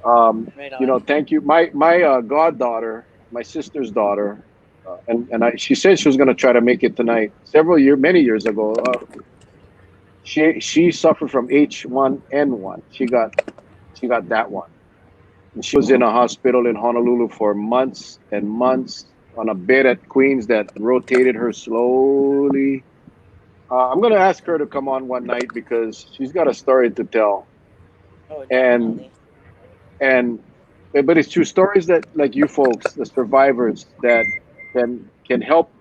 [SPEAKER 3] Right on.
[SPEAKER 2] thank you. My goddaughter, my sister's daughter, she said she was going to try to make it tonight. Many years ago, she suffered from H1N1. She got that one. And she was in a hospital in Honolulu for months and months on a bed at Queens that rotated her slowly. I'm going to ask her to come on one night because she's got a story to tell.
[SPEAKER 3] Oh,
[SPEAKER 2] And
[SPEAKER 3] definitely.
[SPEAKER 2] and but it's true stories that, like you folks, the survivors, that can help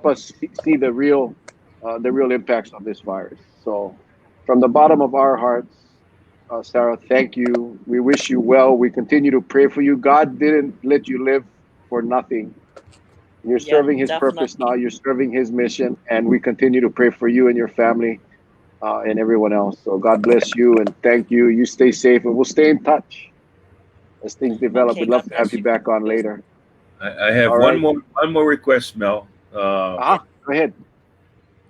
[SPEAKER 2] us see the real impacts of this virus. So, from the bottom of our hearts, Sarah, thank you. We wish you well. We continue to pray for you. God didn't let you live for nothing. You're
[SPEAKER 3] Yeah,
[SPEAKER 2] serving His purpose now.
[SPEAKER 3] definitely.
[SPEAKER 2] You're serving His mission, and we continue to pray for you and your family and everyone else. So God bless you and thank you. You stay safe, and we'll stay in touch as things develop.
[SPEAKER 3] Okay,
[SPEAKER 2] We'd love
[SPEAKER 3] God
[SPEAKER 2] to have
[SPEAKER 3] bless
[SPEAKER 2] you
[SPEAKER 3] you.
[SPEAKER 2] back on later.
[SPEAKER 1] I have
[SPEAKER 2] All
[SPEAKER 1] one
[SPEAKER 2] right.
[SPEAKER 1] more request, Mel. Uh,
[SPEAKER 3] Yeah.
[SPEAKER 2] Go ahead.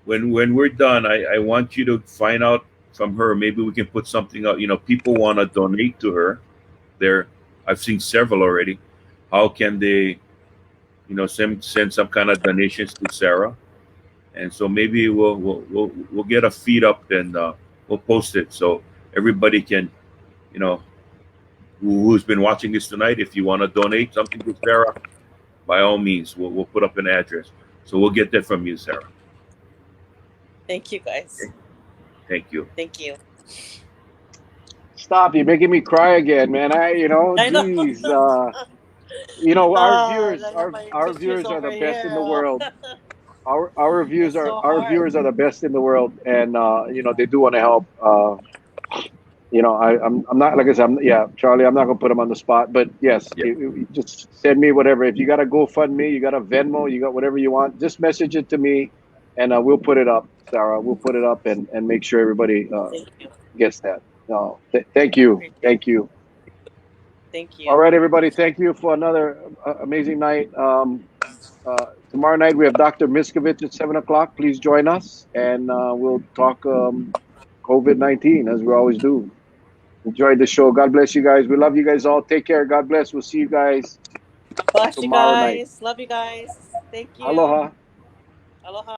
[SPEAKER 1] when we're done, I want you to find out from her. Maybe we can put something out. People want to donate to her. There, I've seen several already. How can they, send some kind of donations to Sarah? And so maybe we'll get a feed up and we'll post it so everybody can, you know, who's been watching this tonight. If you want to donate something to Sarah, by all means, we'll put up an address. So we'll get that from you, Sarah.
[SPEAKER 3] Thank you, guys.
[SPEAKER 1] Okay? Thank you.
[SPEAKER 3] Thank you.
[SPEAKER 2] Stop. You're making me cry again, man.
[SPEAKER 3] I know.
[SPEAKER 2] Geez. Our
[SPEAKER 3] I
[SPEAKER 2] viewers,
[SPEAKER 3] have
[SPEAKER 2] our
[SPEAKER 3] my
[SPEAKER 2] our
[SPEAKER 3] tissues
[SPEAKER 2] viewers are
[SPEAKER 3] over
[SPEAKER 2] the best in the
[SPEAKER 3] here.
[SPEAKER 2] world. Our reviews
[SPEAKER 3] It's
[SPEAKER 2] are
[SPEAKER 3] so
[SPEAKER 2] our
[SPEAKER 3] hard.
[SPEAKER 2] viewers are the best in the world, and they do want to help. I'm not, like I said, Charlie, I'm not gonna put him on the spot, but yes,
[SPEAKER 1] Yeah.
[SPEAKER 2] just send me whatever. If you got a GoFundMe, you got a Venmo, you got whatever you want, just message it to me, and we'll put it up, Sarah. We'll put it up and make sure everybody
[SPEAKER 3] Thank you.
[SPEAKER 2] gets that. No, thank you,
[SPEAKER 3] Appreciate
[SPEAKER 2] thank you.
[SPEAKER 3] Thank
[SPEAKER 2] All
[SPEAKER 3] you.
[SPEAKER 2] right, everybody, thank you for another amazing night. Tomorrow night we have Dr. Miskovich at 7 o'clock. Please join us, and we'll talk COVID-19 as we always do. Enjoyed the show. God bless you guys. We love you guys all. Take care. God bless. We'll see you guys
[SPEAKER 3] Bless you
[SPEAKER 2] tomorrow night.
[SPEAKER 3] guys. Love you guys. Thank you.
[SPEAKER 2] Aloha.
[SPEAKER 3] Aloha.